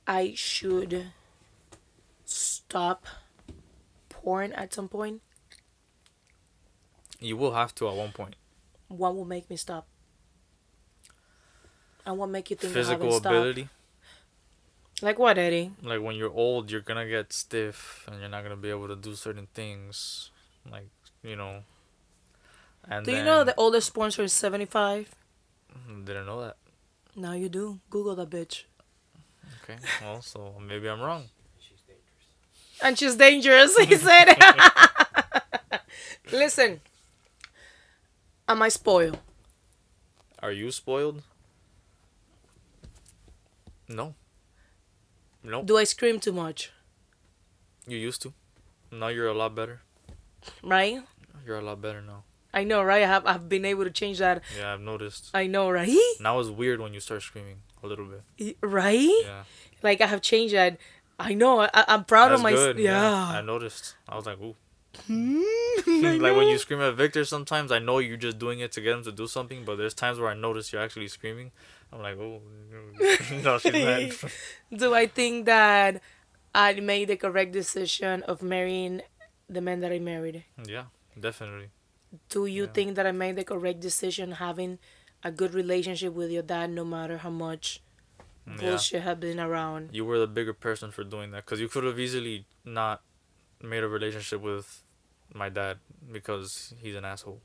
I should stop porn at some point? You will have to at one point. What will make me stop? And what make you think I Physical haven't stopped? ability. Like what, Eddie? Like when you're old, you're gonna get stiff and you're not gonna be able to do certain things. Like, you know. And Do you then, know the oldest sponsor is 75? Didn't know that. Now you do. Google that bitch. Okay. Well, so maybe I'm wrong. And she's dangerous, he said. Listen. Am I spoiled? Are you spoiled? No. Nope. Do I scream too much? You used to. Now you're a lot better. Right? You're a lot better now. I know, right? I've been able to change that. Yeah, I've noticed. I know, right? Now it's weird when you start screaming a little bit. Right? Yeah. Like I have changed that. I know. I'm proud That's of my. good. Yeah. I noticed. I was like, ooh. Like when you scream at Victor sometimes, I know you're just doing it to get him to do something, but there's times where I notice you're actually screaming. I'm like, oh, no, she's mad. Do I think that I made the correct decision of marrying the man that I married? Yeah, definitely. Do you Yeah. think that I made the correct decision having a good relationship with your dad no matter how much Yeah. bullshit have been around? You were the bigger person for doing that because you could have easily not made a relationship with my dad because he's an asshole,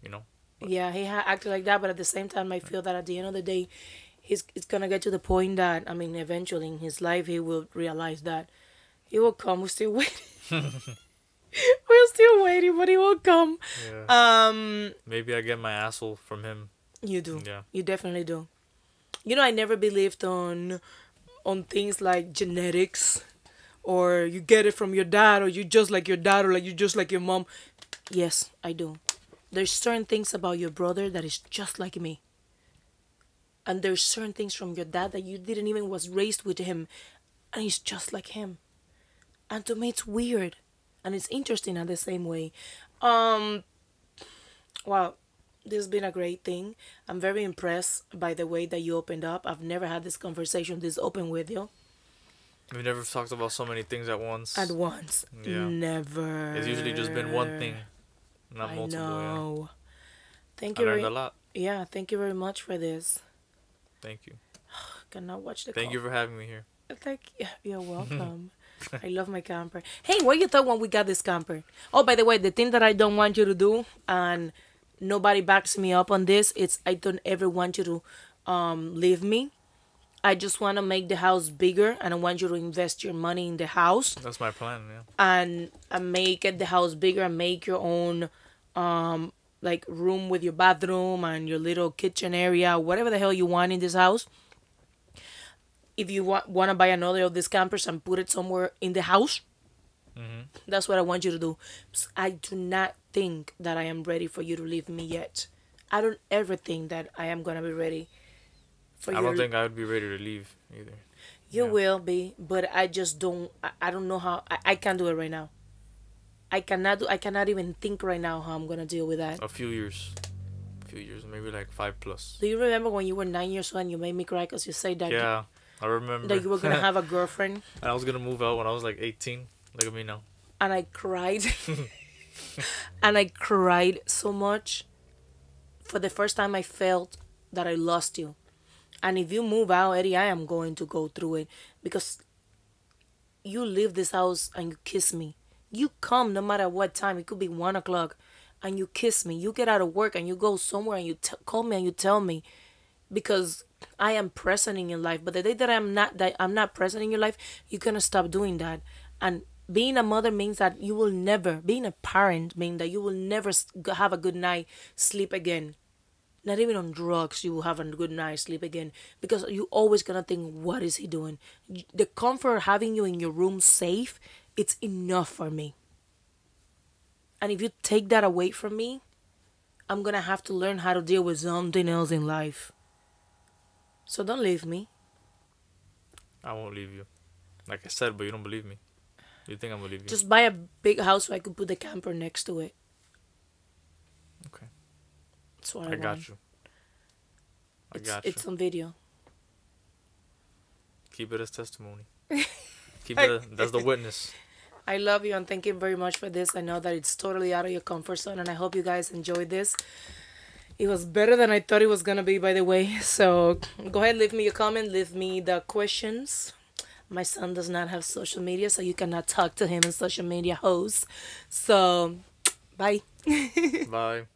you know? Yeah, he acted like that, but at the same time, I feel that at the end of the day, it's gonna get to the point that, I mean, eventually in his life, he will realize that he will come. We're still waiting. We're still waiting, but he will come. Yeah. Maybe I get my asshole from him. You do. Yeah. You definitely do. You know, I never believed on things like genetics, or you get it from your dad, or you just like your dad, or like you just like your mom. Yes, I do. There's certain things about your brother that is just like me. And there's certain things from your dad that you didn't even was raised with him, and he's just like him. And to me, it's weird, and it's interesting at the same way. Well, This has been a great thing. I'm very impressed by the way that you opened up. I've never had this conversation this open with you We've never talked about so many things at at once. once. Yeah. Never. It's usually just been one thing, not I multiple. Yeah. know. Thank I you. learned a lot. Yeah, thank you very much for this. Thank you. Cannot watch the Thank call. you for having me here. Thank you. You're welcome. I love my camper. Hey, what you thought when we got this camper? Oh, by the way, the thing that I don't want you to do, and nobody backs me up on this, it's I don't ever want you to leave me. I just want to make the house bigger, and I want you to invest your money in the house That's my plan. Yeah. and make it the house bigger and make your own like room with your bathroom and your little kitchen area, whatever the hell you want in this house. If you want to buy another of these campers and put it somewhere in the house, that's what I want you to do. I do not think that I am ready for you to leave me yet. I don't ever think that I am gonna be ready for you. I don't think I would be ready to leave either. You Yeah. will be, but I just don't. I don't know how. I can't do it right now. I cannot do. I cannot even think right now how I'm gonna deal with that. A few years. Maybe like 5+. Do you remember when you were 9 years old and you made me cry because you said that Yeah, I remember. that you were gonna have a girlfriend, I was gonna move out when I was like 18. Look at me now. and I cried, and I cried so much. For the first time, I felt that I lost you. And if you move out, Eddie, I am going to go through it because you leave this house and you kiss me. You come no matter what time. It could be 1 o'clock, and you kiss me. You get out of work and you go somewhere and you call me and you tell me, because I am present in your life. But the day that I'm not present in your life, you're gonna stop doing that. And being a mother means that you will never. Being a parent means that you will never have a good night sleep again. Not even on drugs, you will have a good night sleep again, because you always gonna think, what is he doing? The comfort of having you in your room safe, it's enough for me. And if you take that away from me, I'm gonna have to learn how to deal with something else in life. So don't leave me. I won't leave you. Like I said, but you don't believe me. You think I'm gonna leave you? Just buy a big house so I could put the camper next to it. Okay. That's what I I want. got you. I got you. It's on video. Keep it as testimony. That's the witness. I love you and thank you very much for this. I know that it's totally out of your comfort zone, and I hope you guys enjoyed this. It was better than I thought it was gonna be, by the way. So go ahead, leave me a comment, leave me the questions. My son does not have social media, so you cannot talk to him in social media hosts. So bye. Bye.